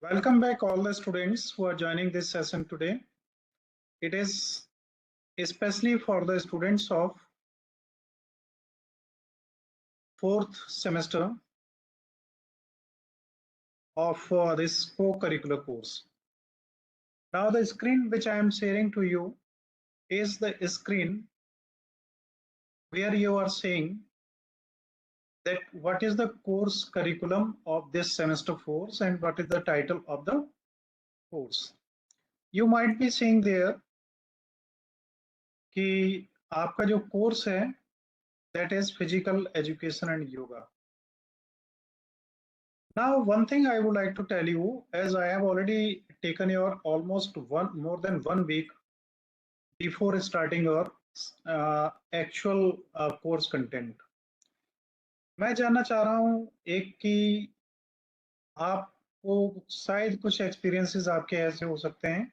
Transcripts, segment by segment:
Welcome back all the students who are joining this session today. It is especially for the students of fourth semester of this co-curricular course. Now the screen which I am sharing to you is the screen where you are seeing that what is the course curriculum of this semester 4 and what is the title of the course. You might be seeing there कि आपका जो course है that is physical education and yoga. Now, one thing I would like to tell you, as I have already taken your almost more than 1 week before starting your actual course content. मैं जानना चाह रहा हूं एक कि आपको शायद कुछ एक्सपीरियंसेस आपके ऐसे हो सकते हैं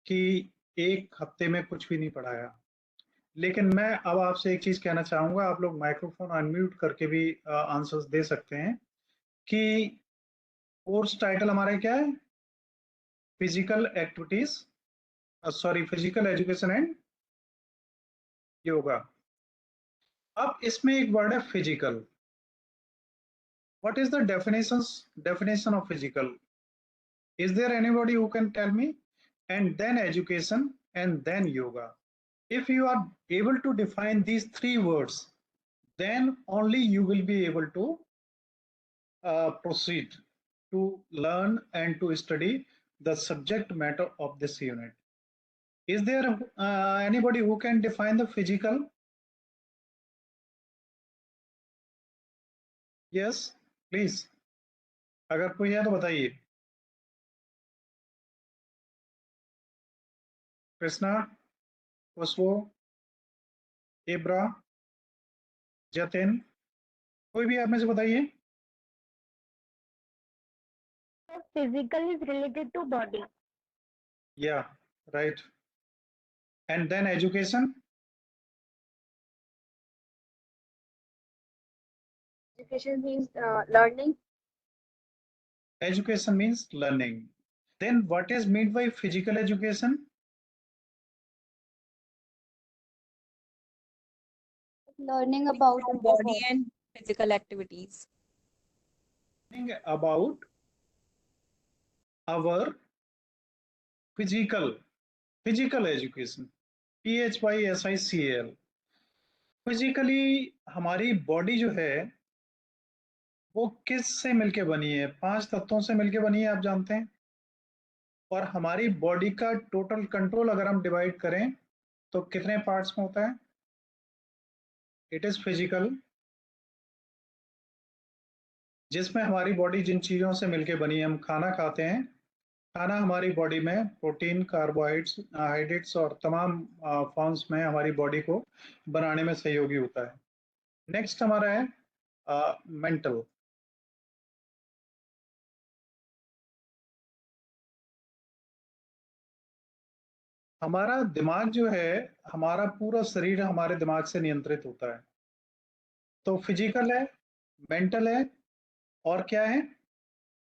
कि एक हफ्ते में कुछ भी नहीं पढ़ाया, लेकिन मैं अब आपसे एक चीज कहना चाहूंगा, आप लोग माइक्रोफोन अनम्यूट करके भी आंसर्स दे सकते हैं कि कोर्स टाइटल हमारा क्या है? Physical activities, physical education and yoga. अब इसमें एक वर्ड है physical. What is the definition of physical? Is there anybody who can tell me? And then education and then yoga. If you are able to define these three words, then only you will be able to proceed to learn and to study the subject matter of this unit. Is there anybody who can define the physical? Yes, please. अगर कोई है तो बताइए। कृष्णा, खुशबू, इब्रा, जतिन, कोई भी आप में से बताइए। Physical is related to body. Yeah, right. And then education? Education means learning. Education means learning. Then what is meant by physical education? Learning about body and physical activities. Learning about our physical education. PHYSICAL. Physically हमारी body जो है वो किस से मिलके बनी है? 5 तत्वों से मिलके बनी है, आप जानते हैं। और हमारी बॉडी का टोटल कंट्रोल अगर हम डिवाइड करें तो कितने पार्ट्स में होता है? इट इज फिजिकल, जिसमें हमारी बॉडी जिन चीजों से मिलके बनी है, हम खाना खाते हैं, खाना हमारी बॉडी में प्रोटीन, कार्बोहाइड्रेट्स और तमाम फॉर्म्स में हमारी बॉडी को बनाने में सहयोगी होता है। नेक्स्ट हमारा है मेंटल। हमारा दिमाग जो है, हमारा पूरा शरीर हमारे दिमाग से नियंत्रित होता है। तो फिजिकल है, मेंटल है, और क्या है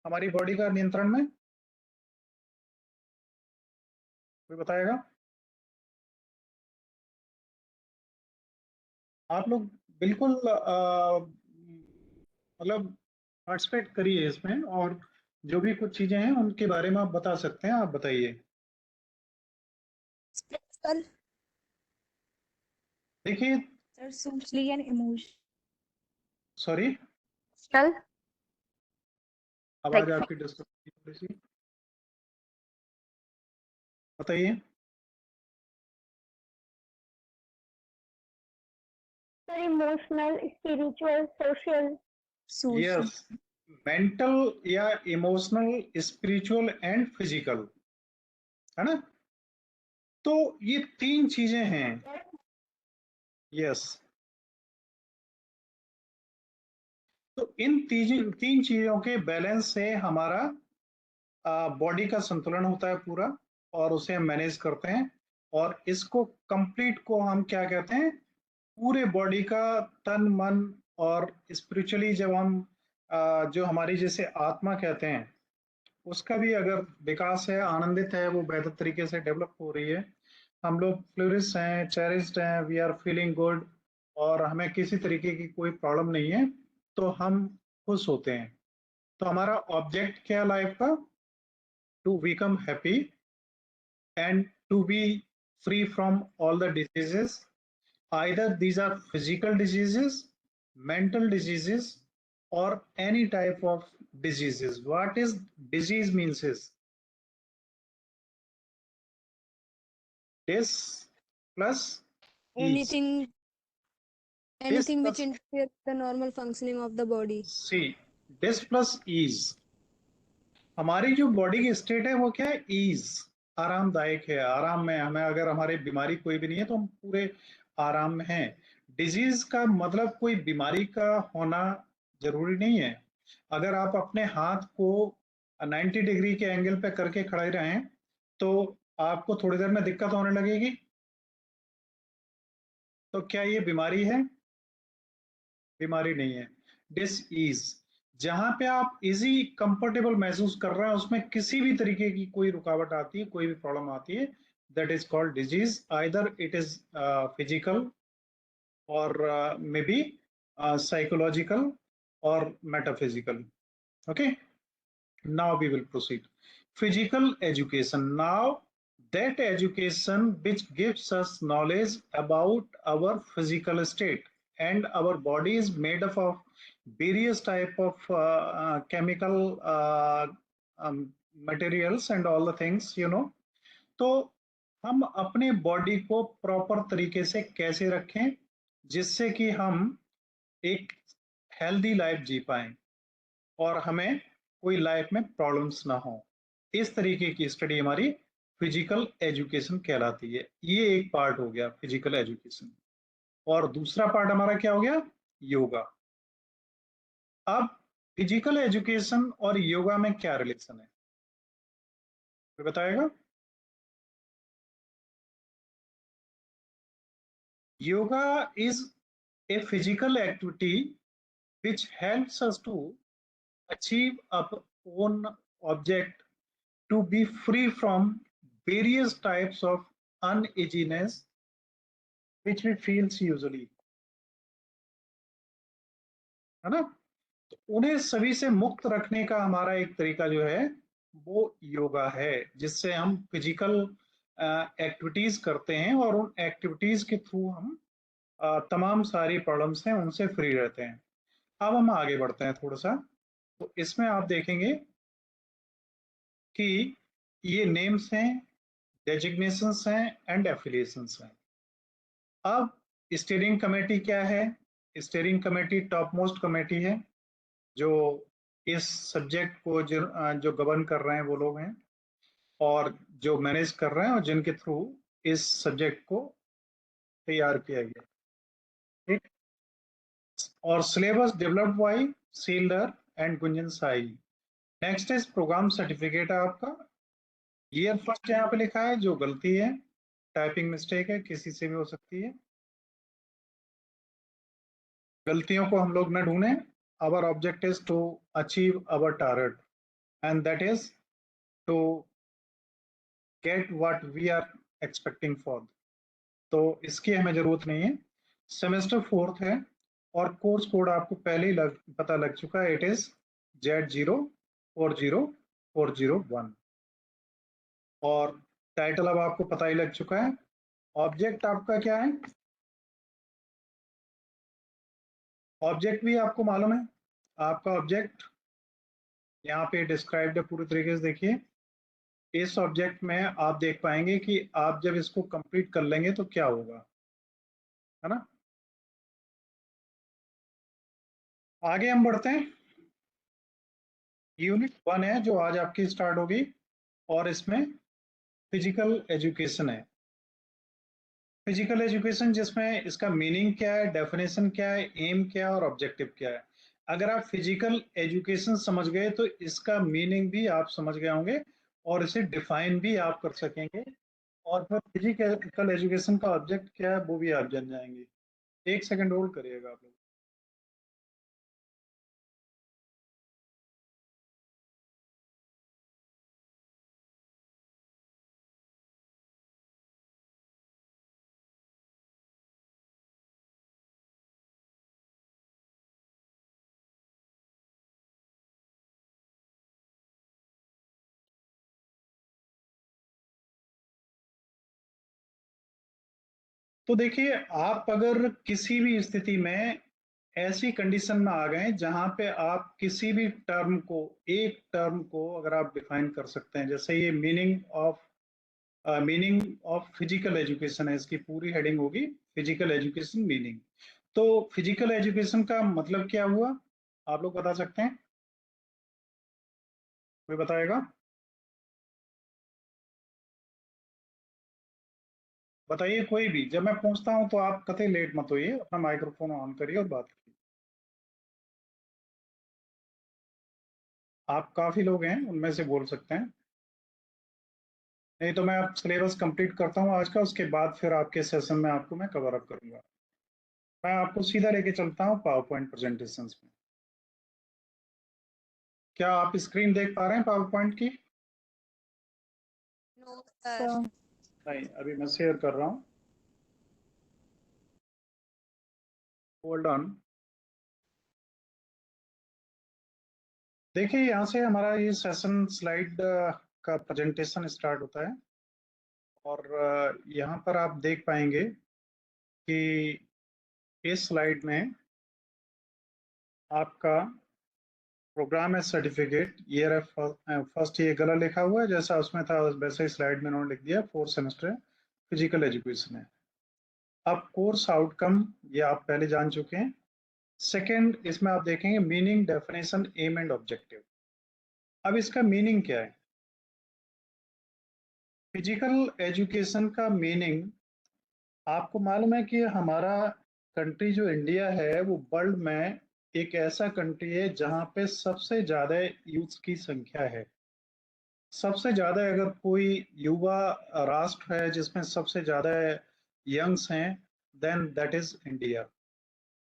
हमारी बॉडी का नियंत्रण में? कोई बताएगा? आप लोग बिल्कुल मतलब पार्टिसिपेट करिए इसमें, और जो भी कुछ चीजें हैं उनके बारे में आप बता सकते हैं। आप बताइए। देखिए Sir, socially and emotion. Sorry, आवाज आपकी डिस्टर्ब थोड़ी सी, बताइए। emotional, spiritual, social. Yes, mental या इमोशनल, स्पिरिचुअल एंड फिजिकल, है ना? तो ये 3 चीजें हैं। यस, तो इन 3 चीजों के बैलेंस से हमारा बॉडी का संतुलन होता है पूरा, और उसे हम मैनेज करते हैं। और इसको कंप्लीट को हम क्या कहते हैं? पूरे बॉडी का तन, मन और स्पिरिचुअली जब हम जो हमारी जैसे आत्मा कहते हैं, उसका भी अगर विकास है, आनंदित है, वो बेहतर तरीके से डेवलप हो रही है, हम लोग फ्लोरिश हैं, चेरिस्ड हैं, वी आर फीलिंग गुड, और हमें किसी तरीके की कोई प्रॉब्लम नहीं है, तो हम खुश होते हैं। तो हमारा ऑब्जेक्ट क्या है लाइफ का? To become happy and to be free from all the diseases. Either these are physical diseases, mental diseases, or any type of diseases. What is disease means is dis plus ease. Anything Dis anything which plus interferes with the normal functioning of the body. C. Dis plus ease. हमारी जो body की state है वो क्या है? Ease, आरामदायक है, आराम में हमें, अगर हमारी बीमारी कोई भी नहीं है तो हम पूरे आराम में हैं। डिजीज का मतलब कोई बीमारी का होना जरूरी नहीं है। अगर आप अपने हाथ को 90 डिग्री के एंगल पे करके खड़े रहें तो आपको थोड़ी देर में दिक्कत होने लगेगी, तो क्या ये बीमारी है? बीमारी नहीं है। डिस ईज, जहां पे आप इजी कंफर्टेबल महसूस कर रहे हैं, उसमें किसी भी तरीके की कोई रुकावट आती है, कोई भी प्रॉब्लम आती है, that is called disease. Either it is physical और may be psychological or metaphysical. Okay, now we will proceed. Physical education. Now that education which gives us knowledge about our physical state, and our body is made up of various type of chemical materials and all the things, you know. तो हम अपने body को proper तरीके से कैसे रखें जिससे कि हम एक हेल्दी लाइफ जी पाएं और हमें कोई लाइफ में प्रॉब्लम्स ना हो, इस तरीके की स्टडी हमारी फिजिकल एजुकेशन कहलाती है। ये एक पार्ट हो गया फिजिकल एजुकेशन। और दूसरा पार्ट हमारा क्या हो गया? योगा। अब फिजिकल एजुकेशन और योगा में क्या रिलेशन है, कोई बताएगा? Yoga is a physical activity which helps us to achieve our own object, to be free from various types of uneasiness which we feels usually, है ना? तो उन्हें सभी से मुक्त रखने का हमारा एक तरीका जो है वो योगा है, जिससे हम फिजिकल एक्टिविटीज करते हैं और उन एक्टिविटीज के थ्रू हम तमाम सारी प्रॉब्लम्स हैं उनसे फ्री रहते हैं। अब हम आगे बढ़ते हैं थोड़ा सा। तो इसमें आप देखेंगे कि ये नेम्स हैं, डेजिग्नेशंस हैं एंड एफिलिएशंस हैं। अब स्टीयरिंग कमेटी क्या है? Steering committee top most committee है जो इस सब्जेक्ट को जो गवर्न कर रहे हैं वो लोग हैं, और जो मैनेज कर रहे हैं और जिनके थ्रू इस सब्जेक्ट को तैयार किया गया। ठीक। और सिलेबस डेवलप्ड बाय सील्डर and Gunjan Sai. Next is programme certificate है आपका। ईयर फर्स्ट यहाँ पे लिखा है, जो गलती है, टाइपिंग मिस्टेक है, किसी से भी हो सकती है। गलतियों को हम लोग न ढूंढें। Our object is to achieve our target and that is to get what we are expecting for. तो इसकी हमें जरूरत नहीं है। सेमेस्टर फोर्थ है और कोर्स कोड आपको पहले ही पता लग चुका है, इट इज Z040401। और टाइटल अब आपको पता ही लग चुका है। ऑब्जेक्ट आपका क्या है? ऑब्जेक्ट भी आपको मालूम है। आपका ऑब्जेक्ट यहाँ पे डिस्क्राइब्ड है पूरी तरीके से। देखिए, इस ऑब्जेक्ट में आप देख पाएंगे कि आप जब इसको कंप्लीट कर लेंगे तो क्या होगा, है ना? आगे हम बढ़ते हैं। यूनिट 1 है जो आज आपकी स्टार्ट होगी और इसमें फिजिकल एजुकेशन है। फिजिकल एजुकेशन जिसमें इसका मीनिंग क्या है, डेफिनेशन क्या है, एम क्या है और ऑब्जेक्टिव क्या है। अगर आप फिजिकल एजुकेशन समझ गए तो इसका मीनिंग भी आप समझ गए होंगे और इसे डिफाइन भी आप कर सकेंगे, और फिर फिजिकल एजुकेशन का ऑब्जेक्ट क्या है वो भी आप जान जाएंगे। एक सेकंड होल्ड करिएगा आप लोग। तो देखिए, आप अगर किसी भी स्थिति में ऐसी कंडीशन में आ गए जहां पे आप किसी भी एक टर्म को अगर आप डिफाइन कर सकते हैं, जैसे ये मीनिंग ऑफ फिजिकल एजुकेशन है, इसकी पूरी हेडिंग होगी फिजिकल एजुकेशन मीनिंग। तो फिजिकल एजुकेशन का मतलब क्या हुआ, आप लोग बता सकते हैं? कोई बताएगा? बताइए कोई भी, जब मैं पूछता हूं तो आप कतई लेट मत होइए, अपना माइक्रोफोन ऑन करिए और बात करिए। आप काफी लोग हैं, उनमें से बोल सकते हैं, नहीं तो मैं अब सिलेबस कंप्लीट करता हूं आज का, उसके बाद फिर आपके सेशन में आपको मैं कवर अप करूंगा। मैं आपको सीधा लेके चलता हूं पावर पॉइंट प्रेजेंटेशन में। क्या आप स्क्रीन देख पा रहे हैं पावर पॉइंट की? No, sir. So, नहीं, अभी मैं शेयर कर रहा हूं, होल्ड ऑन। देखिए, यहाँ से हमारा ये सेशन स्लाइड का प्रेजेंटेशन स्टार्ट होता है, और यहाँ पर आप देख पाएंगे कि इस स्लाइड में आपका प्रोग्राम है सर्टिफिकेट ईयर है फर्स्ट, ये गलत लिखा हुआ है, जैसा उसमें था वैसे ही स्लाइड में उन्होंने लिख दिया, 4 सेमेस्टर फिजिकल एजुकेशन है। अब कोर्स आउटकम ये आप पहले जान चुके हैं। सेकंड, इसमें आप देखेंगे meaning, definition, aim and objective. अब इसका मीनिंग क्या है? फिजिकल एजुकेशन का मीनिंग, आपको मालूम है कि हमारा कंट्री जो इंडिया है वो वर्ल्ड में एक ऐसा कंट्री है जहां पे सबसे ज्यादा यूथ की संख्या है। सबसे ज्यादा अगर कोई युवा राष्ट्र है जिसमें सबसे ज्यादा यंग्स हैं, देन दैट इज इंडिया।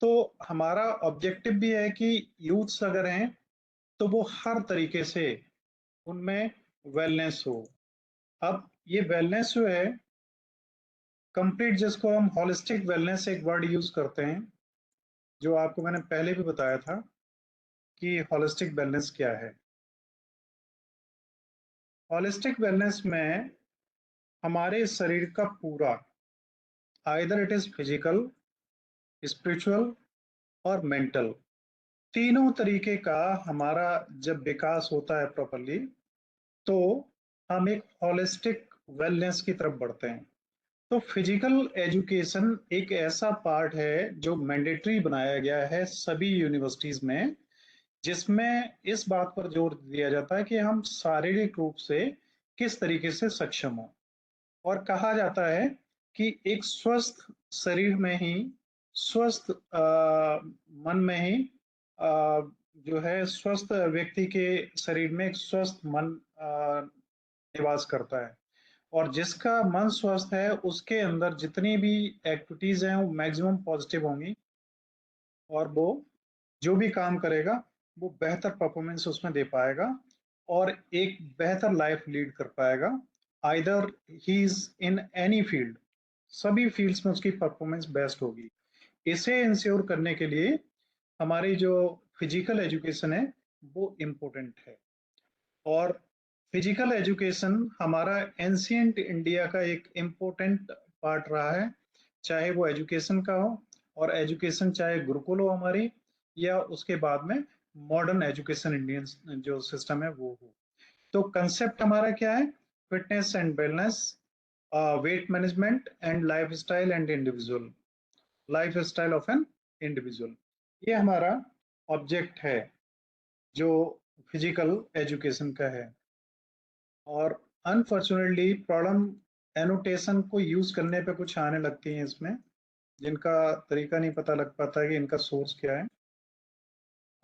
तो हमारा ऑब्जेक्टिव भी है कि यूथ्स अगर हैं तो वो हर तरीके से उनमें वेलनेस हो। अब ये वेलनेस जो है कंप्लीट, जिसको हम हॉलिस्टिक वेलनेस एक वर्ड यूज करते हैं, जो आपको मैंने पहले भी बताया था कि हॉलिस्टिक वेलनेस क्या है। हॉलिस्टिक वेलनेस में हमारे शरीर का पूरा, either it is physical, spiritual और मेंटल, तीनों तरीके का हमारा जब विकास होता है प्रॉपरली, तो हम एक हॉलिस्टिक वेलनेस की तरफ बढ़ते हैं। तो फिजिकल एजुकेशन एक ऐसा पार्ट है जो मैंडेटरी बनाया गया है सभी यूनिवर्सिटीज में, जिसमें इस बात पर जोर दिया जाता है कि हम शारीरिक रूप से किस तरीके से सक्षम हो। और कहा जाता है कि एक स्वस्थ शरीर में ही, स्वस्थ मन में ही, जो है स्वस्थ व्यक्ति के शरीर में एक स्वस्थ मन निवास करता है। और जिसका मन स्वस्थ है उसके अंदर जितनी भी एक्टिविटीज हैं वो मैक्सिमम पॉजिटिव होंगी, और वो जो भी काम करेगा वो बेहतर परफॉर्मेंस उसमें दे पाएगा और एक बेहतर लाइफ लीड कर पाएगा। Either he is in any field, सभी फील्ड्स में उसकी परफॉर्मेंस बेस्ट होगी। इसे इंश्योर करने के लिए हमारी जो फिजिकल एजुकेशन है वो इम्पोर्टेंट है। और फिजिकल एजुकेशन हमारा एंशियंट इंडिया का एक इम्पोर्टेंट पार्ट रहा है, चाहे वो एजुकेशन का हो, और एजुकेशन चाहे गुरुकुल हो हमारी, या उसके बाद में मॉडर्न एजुकेशन इंडियन जो सिस्टम है वो हो। तो कंसेप्ट हमारा क्या है? Fitness and wellness, weight management and life style of an individual, ये हमारा ऑब्जेक्ट है जो फिजिकल एजुकेशन का है। और अनफॉर्चुनेटली प्रॉब्लम एनोटेशन को यूज करने पे कुछ आने लगती हैं इसमें, जिनका तरीका नहीं पता लग पाता है कि इनका सोर्स क्या है।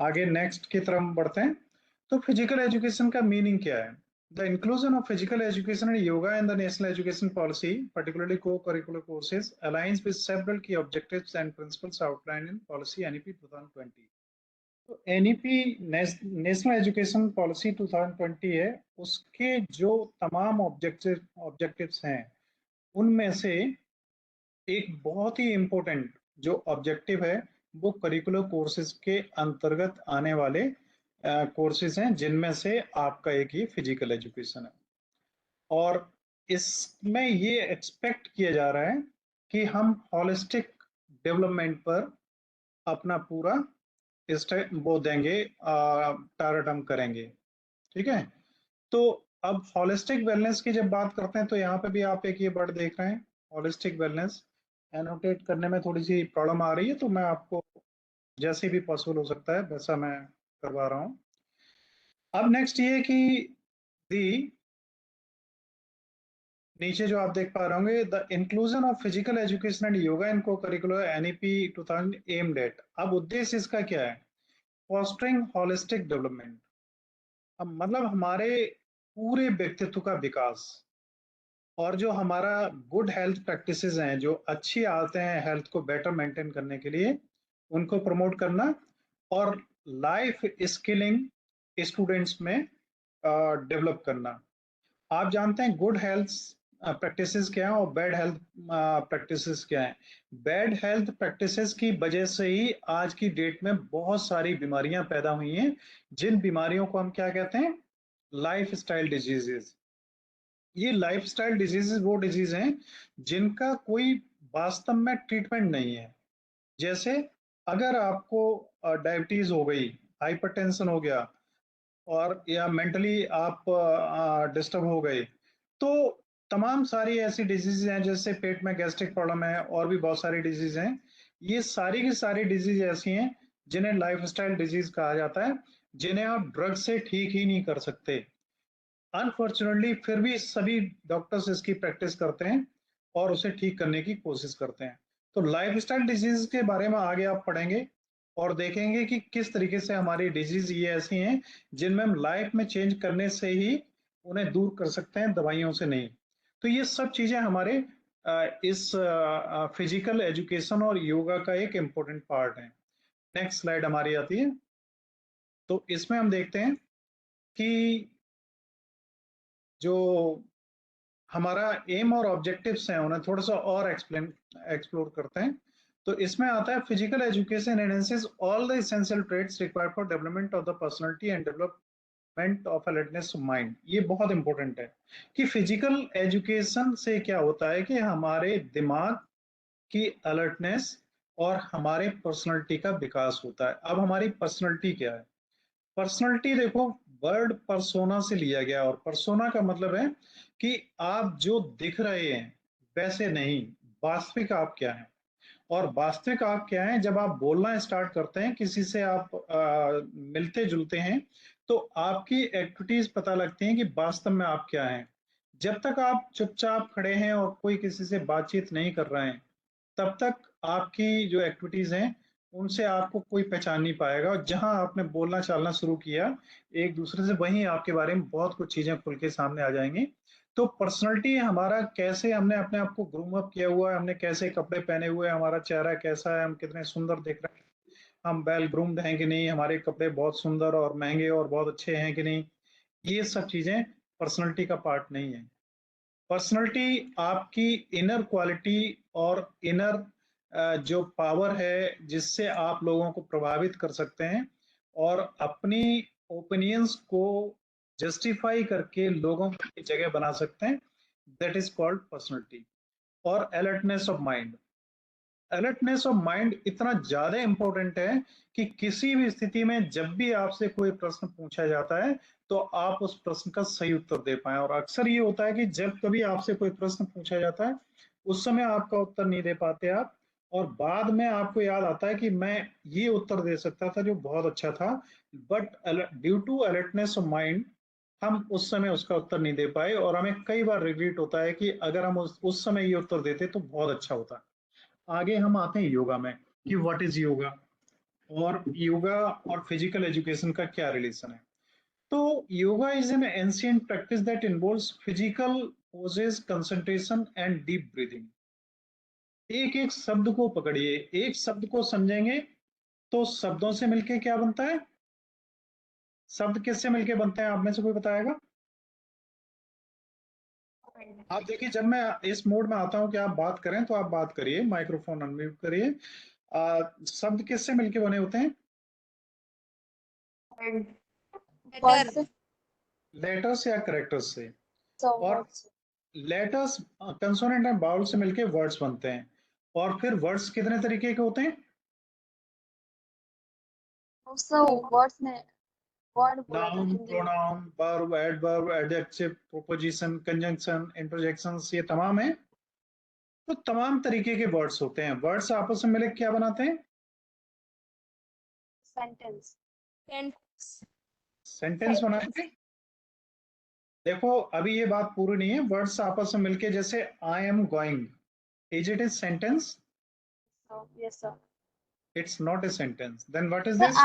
आगे नेक्स्ट की तरफ बढ़ते हैं। तो फिजिकल एजुकेशन का मीनिंग क्या है? The inclusion of physical education and yoga in the national education policy, particularly co-curricular courses, aligns with several key objectives and principles outlined in policy NEP 2020। तो एनईपी नेशनल एजुकेशन पॉलिसी 2020 है, उसके जो तमाम objectives हैं उनमें से एक बहुत ही इम्पोर्टेंट जो ऑब्जेक्टिव है वो करिकुलर कोर्सेज के अंतर्गत आने वाले कोर्सेज हैं, जिनमें से आपका एक ही फिजिकल एजुकेशन है। और इसमें ये एक्सपेक्ट किया जा रहा है कि हम होलिस्टिक डेवलपमेंट पर अपना पूरा वो देंगे, टारगेट करेंगे। ठीक है, तो अब होलिस्टिक वेलनेस की जब बात करते हैं तो यहाँ पे भी आप एक ये वर्ड देख रहे हैं, होलिस्टिक वेलनेस। एनोटेट करने में थोड़ी सी प्रॉब्लम आ रही है, तो मैं आपको जैसे भी पॉसिबल हो सकता है वैसा मैं करवा रहा हूँ। अब नेक्स्ट ये कि दी नीचे जो आप देख पा रहे होंगे, the inclusion of physical education and yoga in cocurricular NEP 2000 aimed at. अब उद्देश्य इसका क्या है? Fostering holistic development. अब मतलब हमारे पूरे व्यक्तित्व का विकास, और जो हमारा गुड हेल्थ प्रैक्टिसेस हैं, जो अच्छी आदतें हैं हेल्थ को बेटर मेंटेन करने के लिए, उनको प्रमोट करना, और लाइफ स्किलिंग स्टूडेंट्स में डेवलप करना। आप जानते हैं गुड हेल्थ प्रैक्टिसेस क्या है और बैड हेल्थ प्रैक्टिसेस क्या है। बैड हेल्थ प्रैक्टिसेस की वजह से ही आज की डेट में बहुत सारी बीमारियां पैदा हुई हैं, जिन बीमारियों को हम क्या कहते हैं? Life style diseases. ये लाइफस्टाइल डिजीजेस वो डिजीज हैं जिनका कोई वास्तव में ट्रीटमेंट नहीं है। जैसे अगर आपको डायबिटीज हो गई, हाइपरटेंशन हो गया, और या मेंटली आप डिस्टर्ब हो गए, तो तमाम सारी ऐसी डिजीज हैं, जैसे पेट में गैस्ट्रिक प्रॉब्लम है, और भी बहुत सारी डिजीज हैं। ये सारी की सारी डिजीज ऐसी हैं जिन्हें लाइफस्टाइल डिजीज कहा जाता है, जिन्हें आप ड्रग से ठीक ही नहीं कर सकते। अनफॉर्चुनेटली फिर भी सभी डॉक्टर्स इसकी प्रैक्टिस करते हैं और उसे ठीक करने की कोशिश करते हैं। तो लाइफस्टाइल डिजीज के बारे में आगे आप पढ़ेंगे और देखेंगे कि किस तरीके से हमारी डिजीज ये ऐसी हैं जिनमें हम लाइफ में चेंज करने से ही उन्हें दूर कर सकते हैं, दवाइयों से नहीं। तो ये सब चीजें हमारे इस फिजिकल एजुकेशन और योगा का एक इम्पोर्टेंट पार्ट है। नेक्स्ट स्लाइड हमारी आती है, तो इसमें हम देखते हैं कि जो हमारा एम और ऑब्जेक्टिव्स हैं उन्हें थोड़ा सा और एक्सप्लोर करते हैं। तो इसमें आता है physical education enhances all the essential traits required for development of the personality and development of alertness of mind. ये बहुत इंपॉर्टेंट है कि फिजिकल एजुकेशन से क्या होता है कि हमारे दिमाग की अलर्टनेस और हमारे पर्सनालिटी का विकास होता है। अब हमारी पर्सनालिटी क्या है? पर्सनालिटी देखो, वर्ड परसोना से लिया गया, और परसोना का मतलब है कि आप जो दिख रहे हैं वैसे नहीं, वास्तविक आप क्या हैं। और वास्तविक आप क्या हैं जब आप बोलना स्टार्ट करते हैं, किसी से आप मिलते जुलते हैं, तो आपकी एक्टिविटीज पता लगती हैं कि वास्तव में आप क्या हैं। जब तक आप चुपचाप खड़े हैं और कोई किसी से बातचीत नहीं कर रहे हैं, तब तक आपकी जो एक्टिविटीज हैं उनसे आपको कोई पहचान नहीं पाएगा। और जहां आपने बोलना चालना शुरू किया एक दूसरे से, वहीं आपके बारे में बहुत कुछ चीजें खुल के सामने आ जाएंगी। तो पर्सनैलिटी हमारा, कैसे हमने अपने आप को ग्रूम अप किया हुआ है, हमने कैसे कपड़े पहने हुए हैं, हमारा चेहरा कैसा है, हम कितने सुंदर दिख रहे हैं, हम वेल ग्रूम्ड हैं कि नहीं, हमारे कपड़े बहुत सुंदर और महंगे और बहुत अच्छे हैं कि नहीं, ये सब चीजें पर्सनैलिटी का पार्ट नहीं है। पर्सनैलिटी आपकी इनर क्वालिटी और इनर जो पावर है जिससे आप लोगों को प्रभावित कर सकते हैं और अपनी ओपिनियंस को जस्टिफाई करके लोगों की जगह बना सकते हैं, दैट इज कॉल्ड पर्सनैलिटी। और alertness of mind, alertness of mind इतना ज्यादा इंपॉर्टेंट है कि किसी भी स्थिति में जब भी आपसे कोई प्रश्न पूछा जाता है तो आप उस प्रश्न का सही उत्तर दे पाए। और अक्सर ये होता है कि जब कभी आपसे कोई प्रश्न पूछा जाता है उस समय आपका उत्तर नहीं दे पाते आप, और बाद में आपको याद आता है कि मैं ये उत्तर दे सकता था जो बहुत अच्छा था, but due to alertness of mind हम उस समय उसका उत्तर नहीं दे पाए, और हमें कई बार रिग्रेट होता है कि अगर हम उस समय ये उत्तर देते तो बहुत अच्छा होता। आगे हम आते हैं योगा में कि व्हाट इज योगा, और योगा और फिजिकल एजुकेशन का क्या रिलेशन है। तो yoga is an ancient practice that involves physical poses, concentration and deep breathing. एक एक शब्द को पकड़िए, एक शब्द को समझेंगे तो शब्दों से मिलके क्या बनता है? शब्द किससे मिलके बनते हैं? आप में से कोई बताएगा? आप देखिए, जब मैं इस मोड में आता हूं कि आप बात करें तो आप बात करिए, माइक्रोफोन अनम्यूट करिए। शब्द किससे मिलके बने होते हैं? Letter. लेटर्स या करेक्टर्स से। So और what's letters consonant and bowl से मिलके वर्ड्स बनते हैं। और फिर वर्ड्स कितने तरीके के होते हैं? Also, words ने word बोला था नाउन, हिंदी में. Pronoun, verb, adverb, adjective, proposition, conjunction, interjections, ये तमाम है। तो तमाम तरीके के वर्ड्स होते हैं। वर्ड्स आपस में मिलकर क्या बनाते हैं? Sentence. And सेंटेंस बनाते हैं। देखो अभी ये बात पूरी नहीं है। वर्ड्स आपस में मिलके, जैसे I am going, is it is sentence? So yes sir. It's not a sentence. Then what is So this?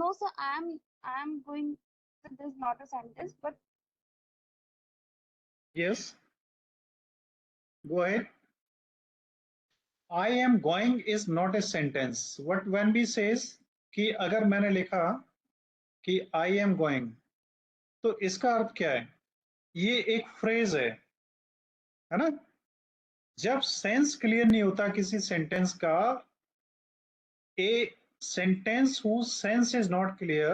no sir, I am going. So this is not a sentence, but yes, go ahead. I am going is not a sentence. What when we says कि अगर मैंने लिखा कि आई am going, तो इसका अर्थ क्या है? ये एक फ्रेज है ना? जब सेंस क्लियर नहीं होता किसी सेंटेंस का, a sentence whose sense is not clear,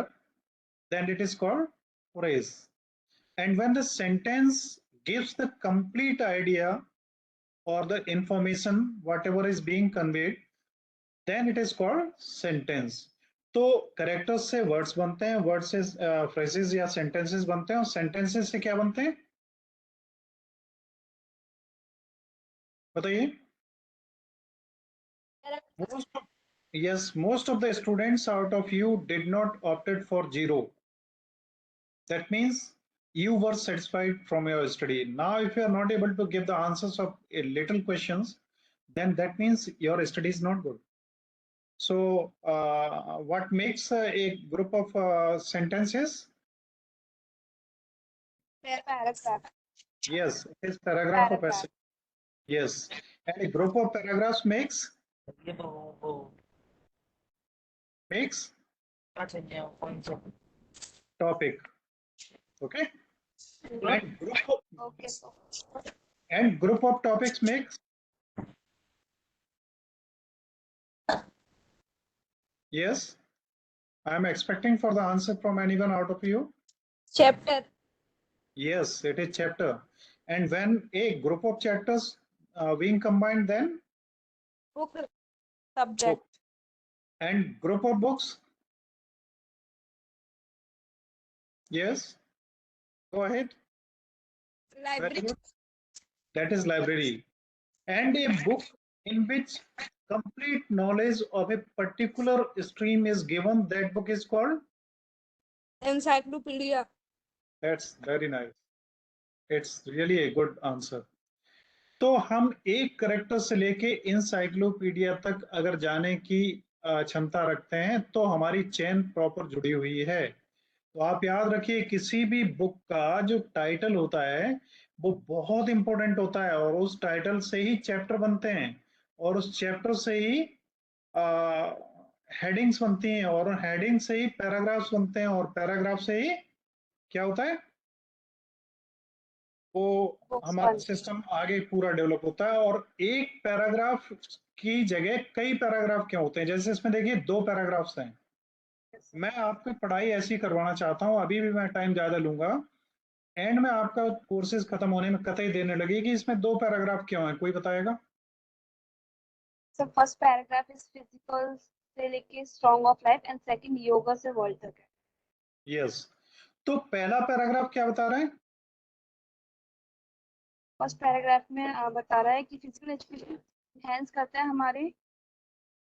then it is called phrase. And when the sentence gives the complete idea or the information, whatever is being conveyed, then it is called sentence. तो characters से words बनते हैं, word से phrases या sentences बनते हैं, और sentences से क्या बनते हैं बताइए? Most of the students out of you did not opted for 0. That means you were satisfied from your study. Now, if you are not able to give the answers of a little questions, then that means your study is not good. So, what makes a group of sentences? paragraph. Yes, it is paragraph of Paragraph. essay. Yes, and a group of paragraphs makes topic. Okay, Okay sir. and group of topics makes. Yes, I am expecting for the answer from anyone out of you. chapter. Yes, it is chapter. And when a group of chapters being combined, then Book. Subject. book. And group of books. Yes, go ahead. Very Library. good. That is library. And a book in which complete knowledge of a particular stream is given, that book is called. Encyclopedia. That's very nice. It's really a good answer. तो हम एक character से लेके encyclopedia तक अगर जाने की क्षमता रखते हैं, तो हमारी चेन प्रॉपर जुड़ी हुई है। तो आप याद रखिए, किसी भी बुक का जो टाइटल होता है वो बहुत इंपॉर्टेंट होता है, और उस टाइटल से ही चैप्टर बनते हैं, और उस चैप्टर से ही हेडिंग्स बनती हैं, और हेडिंग से ही पैराग्राफ्स बनते हैं, और पैराग्राफ से ही क्या होता है, वो हमारा सिस्टम आगे पूरा डेवलप होता है। और एक पैराग्राफ की जगह कई पैराग्राफ क्या होते हैं, जैसे इसमें देखिए 2 पैराग्राफ्स हैं। मैं आपकी पढ़ाई ऐसी करवाना चाहता हूँ, अभी भी मैं टाइम ज्यादा लूंगा, एंड में आपका कोर्सेज खत्म होने में कतई देने लगी कि इसमें 2 पैराग्राफ क्यों है, कोई बताएगा? So first paragraph is physical से लेके strong of life and second yoga से world तक है. यस, तो पहला पैराग्राफ क्या बता रहा है? फर्स्ट पैराग्राफ में बता रहा है कि फिजिकल एजुकेशन enhance करता है हमारे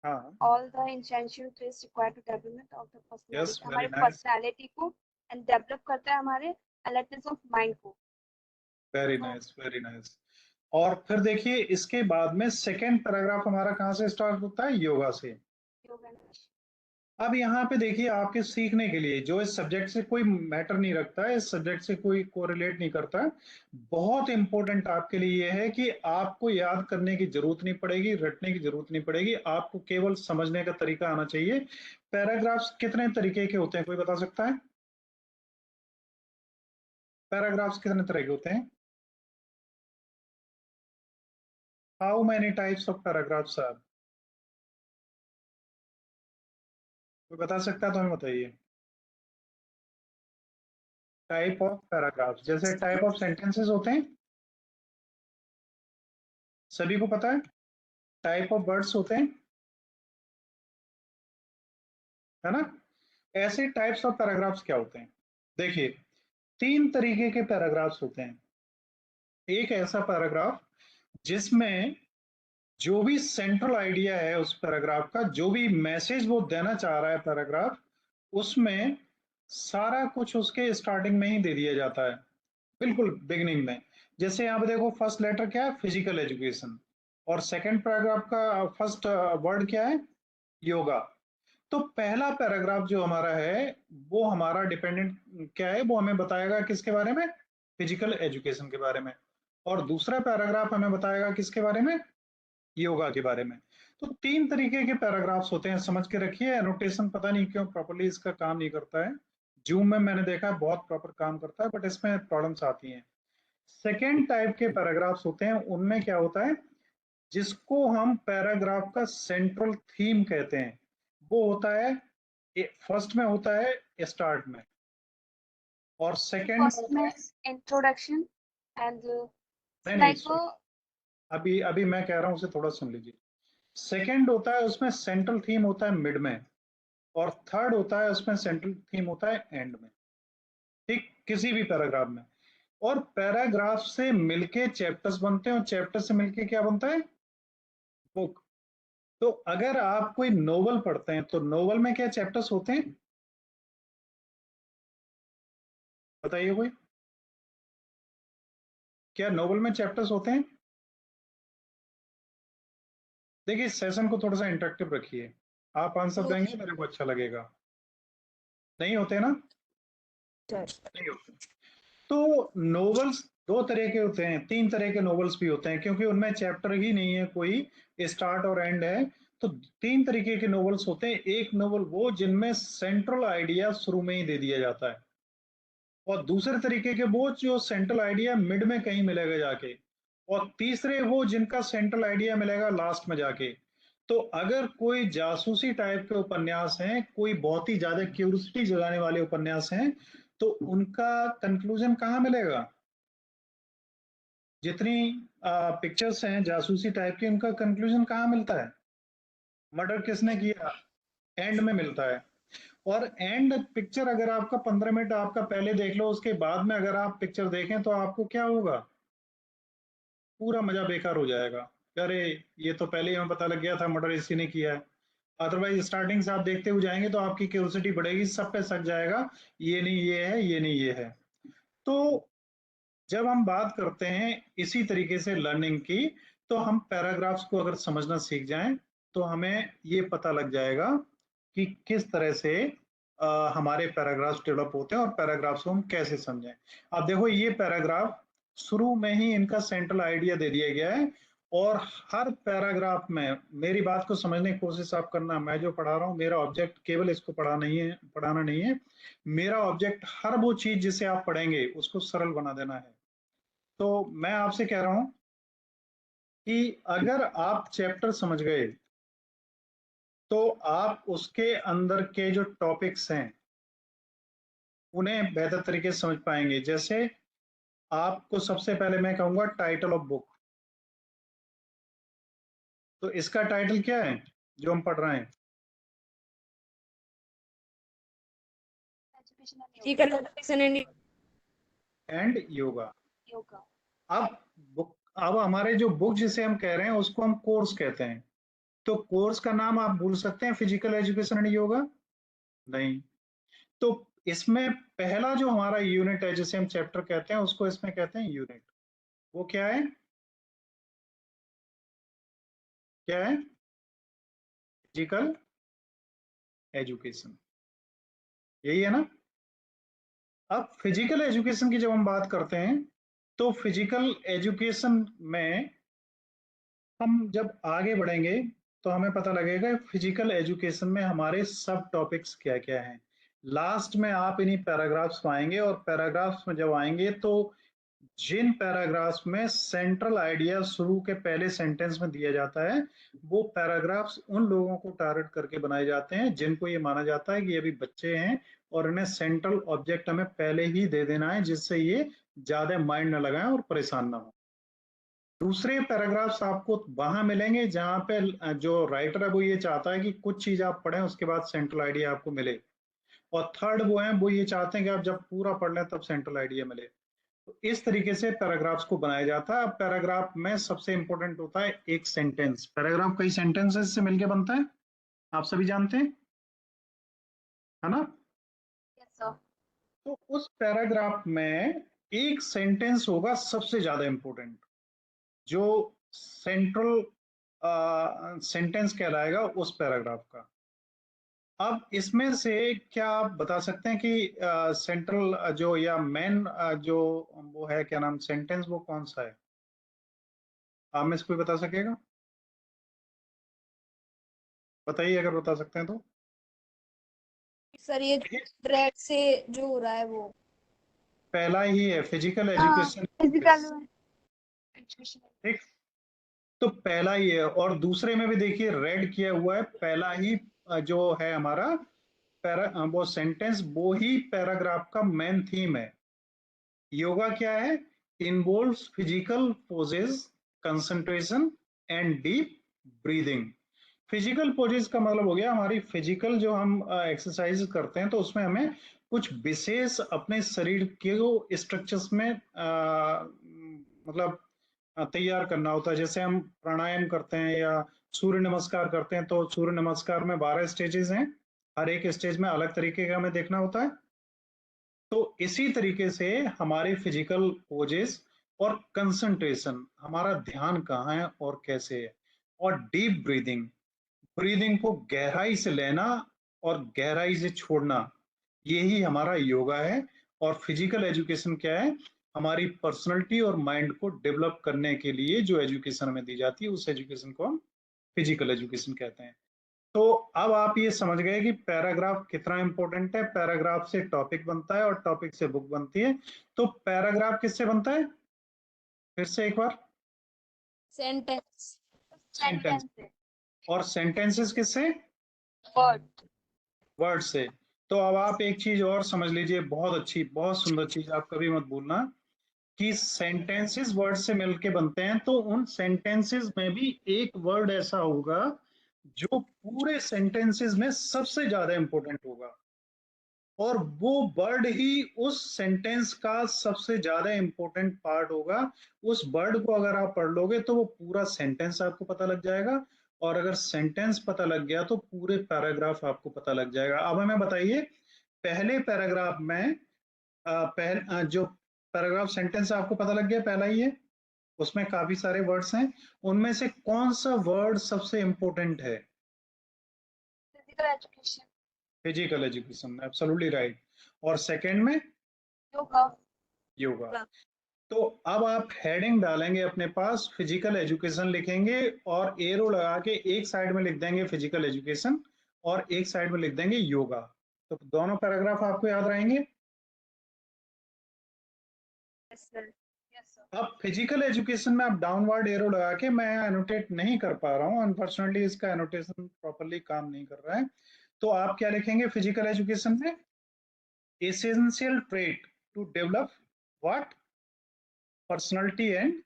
हाँ, all the essential traits required to development of the personality. Yes, very हमारे नाइस, पर्सनालिटी को and develop करता है हमारे alertness of mind को. Very nice, very nice. और फिर देखिए इसके बाद में सेकेंड पैराग्राफ हमारा कहाँ से स्टार्ट होता है? योगा से। योगा. अब यहाँ पे देखिए, आपके सीखने के लिए, जो इस सब्जेक्ट से कोई मैटर नहीं रखता है, इस सब्जेक्ट से कोई कोरिलेट नहीं करता है, बहुत इंपॉर्टेंट आपके लिए ये है कि आपको याद करने की जरूरत नहीं पड़ेगी, रटने की जरूरत नहीं पड़ेगी, आपको केवल समझने का तरीका आना चाहिए। पैराग्राफ्स कितने तरीके के होते हैं, कोई बता सकता है? पैराग्राफ्स कितने तरह के होते हैं? How many types of paragraphs are? कोई बता सकता है तो हमें बताइए। टाइप ऑफ पैराग्राफ्स, जैसे टाइप ऑफ सेंटेंसेस होते हैं, सभी को पता है? टाइप ऑफ वर्ड्स होते हैं, है ना? ऐसे टाइप्स ऑफ पैराग्राफ्स क्या होते हैं? देखिए, 3 तरीके के पैराग्राफ्स होते हैं। एक ऐसा पैराग्राफ जिसमें जो भी सेंट्रल आइडिया है उस पैराग्राफ का, जो भी मैसेज वो देना चाह रहा है पैराग्राफ, उसमें सारा कुछ उसके स्टार्टिंग में ही दे दिया जाता है, बिल्कुल बिगिनिंग में। जैसे यहाँ पे देखो, फर्स्ट लेटर क्या है? Physical education. और सेकंड पैराग्राफ का फर्स्ट वर्ड क्या है? योगा। तो पहला पैराग्राफ जो हमारा है वो हमारा डिपेंडेंट क्या है? वो हमें बताएगा किसके बारे में? फिजिकल एजुकेशन के बारे में। और दूसरा पैराग्राफ हमें बताएगा किसके बारे में? योगा के बारे में। तो 3 तरीके के पैराग्राफ्स होते हैं, समझ के रखिए। एनोटेशन पता नहीं क्यों प्रॉपर्ली इसका काम नहीं करता है। जूम में मैंने देखा है बहुत प्रॉपर काम करता है, बट इसमें प्रॉब्लम्स आती हैं। सेकेंड टाइप के पैराग्राफ्स होते हैं, उनमें क्या होता है, जिसको हम पैराग्राफ का सेंट्रल थीम कहते हैं। वो होता है फर्स्ट में होता है स्टार्ट में, और सेकंड में फर्स्ट में इंट्रोडक्शन एंड नहीं लाइक अभी मैं कह रहा हूँ उसे थोड़ा सुन लीजिए। सेकंड होता है उसमें सेंट्रल थीम होता है मिड में, और थर्ड होता है उसमें सेंट्रल थीम होता है एंड में, ठीक? किसी भी पैराग्राफ में। और पैराग्राफ से मिलके चैप्टर्स बनते हैं, और चैप्टर से मिलके क्या बनता है? बुक। तो अगर आप कोई नोवेल पढ़ते हैं तो नोवेल में क्या चैप्टर्स होते हैं? बताइए कोई, क्या नोवेल में चैप्टर्स होते हैं? देखिए, इस सेशन को थोड़ा सा इंटरेक्टिव रखिए, आप आंसर देंगे मेरे को अच्छा लगेगा। नहीं होते ना? नहीं होते। तो नोवेल्स 2 तरह के होते हैं, 3 तरह के नोवेल्स भी होते हैं, क्योंकि उनमें चैप्टर ही नहीं है, कोई स्टार्ट और एंड है। तो 3 तरीके के नोवेल्स होते हैं। एक नोवेल वो जिनमें सेंट्रल आइडिया शुरू में ही दे दिया जाता है, और दूसरे तरीके के वो जो सेंट्रल आइडिया मिड में कहीं मिलेगा जाके, और तीसरे वो जिनका सेंट्रल आइडिया मिलेगा लास्ट में जाके। तो अगर कोई जासूसी टाइप के उपन्यास हैं, कोई बहुत ही ज्यादा क्यूरियोसिटी जगाने वाले उपन्यास हैं, तो उनका कंक्लूजन कहाँ मिलेगा? जितनी पिक्चर्स हैं जासूसी टाइप की, उनका कंक्लूजन कहाँ मिलता है? मर्डर किसने किया, एंड में मिलता है। और एंड पिक्चर अगर आपका 15 मिनट आपका पहले देख लो, उसके बाद में अगर आप पिक्चर देखें तो आपको क्या होगा? पूरा मजा बेकार हो जाएगा। अरे, ये तो पहले ही हमें पता लग गया था मर्डर इसी ने किया है। अदरवाइज स्टार्टिंग से आप देखते हुए जाएंगे तो आपकी क्यूरियोसिटी बढ़ेगी, सब पे सक जाएगा, ये नहीं ये है, ये नहीं ये है। तो जब हम बात करते हैं इसी तरीके से लर्निंग की, तो हम पैराग्राफ्स को अगर समझना सीख जाएं तो हमें ये पता लग जाएगा कि किस तरह से हमारे पैराग्राफ्स डेवलप होते हैं और पैराग्राफ्स को हम कैसे समझें। अब देखो, ये पैराग्राफ शुरू में ही इनका सेंट्रल आइडिया दे दिया गया है, और हर पैराग्राफ में मेरी बात को समझने की कोशिश आप करना। मैं जो पढ़ा रहा हूँ, मेरा ऑब्जेक्ट केवल इसको पढ़ाना नहीं है। मेरा ऑब्जेक्ट हर वो चीज जिसे आप पढ़ेंगे उसको सरल बना देना है। तो मैं आपसे कह रहा हूं कि अगर आप चैप्टर समझ गए तो आप उसके अंदर के जो टॉपिक्स हैं उन्हें बेहतर तरीके से समझ पाएंगे। जैसे आपको सबसे पहले मैं कहूंगा टाइटल ऑफ बुक। तो इसका टाइटल क्या है जो हम पढ़ रहे हैं? Education and yoga. योगा। अब हमारे जो बुक जिसे हम कह रहे हैं उसको हम कोर्स कहते हैं। तो कोर्स का नाम आप भूल सकते हैं फिजिकल एजुकेशन एंड योगा? नहीं। तो इसमें पहला जो हमारा यूनिट है जिसे हम चैप्टर कहते हैं, उसको इसमें कहते हैं यूनिट। वो क्या है? क्या है? फिजिकल एजुकेशन, यही है ना? अब फिजिकल एजुकेशन की जब हम बात करते हैं तो फिजिकल एजुकेशन में हम जब आगे बढ़ेंगे तो हमें पता लगेगा फिजिकल एजुकेशन में हमारे सब टॉपिक्स क्या क्या हैं। लास्ट में आप इन्हीं पैराग्राफ्स पाएंगे, और पैराग्राफ्स में जब आएंगे तो जिन पैराग्राफ्स में सेंट्रल आइडिया शुरू के पहले सेंटेंस में दिया जाता है, वो पैराग्राफ्स उन लोगों को टारगेट करके बनाए जाते हैं जिनको ये माना जाता है कि ये अभी बच्चे हैं और इन्हें सेंट्रल ऑब्जेक्ट हमें पहले ही दे देना है, जिससे ये ज्यादा माइंड न लगाएं और परेशान ना हो। दूसरे पैराग्राफ्स आपको वहां मिलेंगे जहां पे जो राइटर है वो ये चाहता है कि कुछ चीज आप पढ़ें उसके बाद सेंट्रल आइडिया आपको मिले, और थर्ड वो ये चाहते हैं कि आप जब पूरा पढ़ लें तब सेंट्रल आइडिया मिले। तो इस तरीके से पैराग्राफ्स को बनाया जाता है। पैराग्राफ में सबसे इंपॉर्टेंट होता है एक सेंटेंस। पैराग्राफ कई सेंटेंसेस से मिलकर बनता है, आप सभी जानते हैं, है ना। Yes, sir. तो उस पैराग्राफ में एक सेंटेंस होगा सबसे ज्यादा इंपॉर्टेंट, जो सेंट्रल सेंटेंस कहलाएगा उस पैराग्राफ का। अब इसमें से क्या आप बता सकते हैं कि सेंट्रल जो या मेन जो वो है, क्या नाम, सेंटेंस, वो कौन सा है? आप में से कोई बता सकेगा? बताइए अगर बता सकते हैं तो। सर ये रेड से जो हो रहा है वो पहला ही है, फिजिकल एजुकेशन। Physical education. ठीक, तो पहला ही है। और दूसरे में भी देखिए रेड किया हुआ है, पहला ही जो है हमारा वो सेंटेंस, वो ही पैराग्राफ का मेन थीम है। योगा क्या है? Involves physical poses, concentration and deep breathing. Physical poses का मतलब हो गया हमारी फिजिकल जो हम एक्सरसाइज करते हैं, तो उसमें हमें कुछ विशेष अपने शरीर के स्ट्रक्चर्स में मतलब तैयार करना होता है। जैसे हम प्राणायाम करते हैं या सूर्य नमस्कार करते हैं, तो सूर्य नमस्कार में 12 स्टेजेस हैं, हर एक स्टेज में अलग तरीके का हमें देखना होता है। तो इसी तरीके से हमारे फिजिकल पोजेस और कंसंट्रेशन, हमारा ध्यान कहाँ है और कैसे है, और डीप ब्रीदिंग, ब्रीदिंग को गहराई से लेना और गहराई से छोड़ना, यही हमारा योगा है। और फिजिकल एजुकेशन क्या है? हमारी पर्सनैलिटी और माइंड को डेवलप करने के लिए जो एजुकेशन हमें दी जाती है, उस एजुकेशन को हम फिजिकल एजुकेशन कहते हैं। तो अब आप ये समझ गए कि पैराग्राफ कितना इंपॉर्टेंट है। पैराग्राफ से टॉपिक बनता है और टॉपिक से बुक बनती है। तो पैराग्राफ किससे बनता है? फिर से एक बार। Sentence sentence. Sentence. और सेंटेंसेस किससे? Word. वर्ड से। तो अब आप एक चीज और समझ लीजिए, बहुत अच्छी, बहुत सुंदर चीज, आप कभी मत भूलना कि सेंटेंसेस वर्ड से मिलके बनते हैं, तो उन सेंटेंसेस में भी एक वर्ड ऐसा होगा जो पूरे सेंटेंसेस में सबसे ज्यादा इंपॉर्टेंट होगा, और वो वर्ड ही उस सेंटेंस का सबसे ज्यादा इंपॉर्टेंट पार्ट होगा। उस वर्ड को अगर आप पढ़ लोगे तो वो पूरा सेंटेंस आपको पता लग जाएगा, और अगर सेंटेंस पता लग गया तो पूरे पैराग्राफ आपको पता लग जाएगा। अब हमें बताइए, पहले पैराग्राफ में जो पैराग्राफ सेंटेंस आपको पता लग गया, पहला ही है, उसमें काफी सारे वर्ड्स हैं, उनमें से कौन सा वर्ड सबसे इंपॉर्टेंट है? Physical education. Physical education, absolutely right. और सेकंड में Yoga. योगा। तो अब आप हेडिंग डालेंगे अपने पास, फिजिकल एजुकेशन लिखेंगे और एरो लगा के एक साइड में लिख देंगे फिजिकल एजुकेशन और एक साइड में लिख देंगे योगा। तो दोनों पैराग्राफ आपको याद रहेंगे। Yes, sir. Yes, sir. अब फिजिकल एजुकेशन में आप डाउनवर्ड एरो लगा के, मैं एनोटेट नहीं कर पा रहा हूँ अनफॉर्चुनेटली, इसका एनोटेशन प्रॉपर्ली काम नहीं कर रहा है, तो आप क्या लिखेंगे फिजिकल एजुकेशन में? Essential trait to develop what? Personality and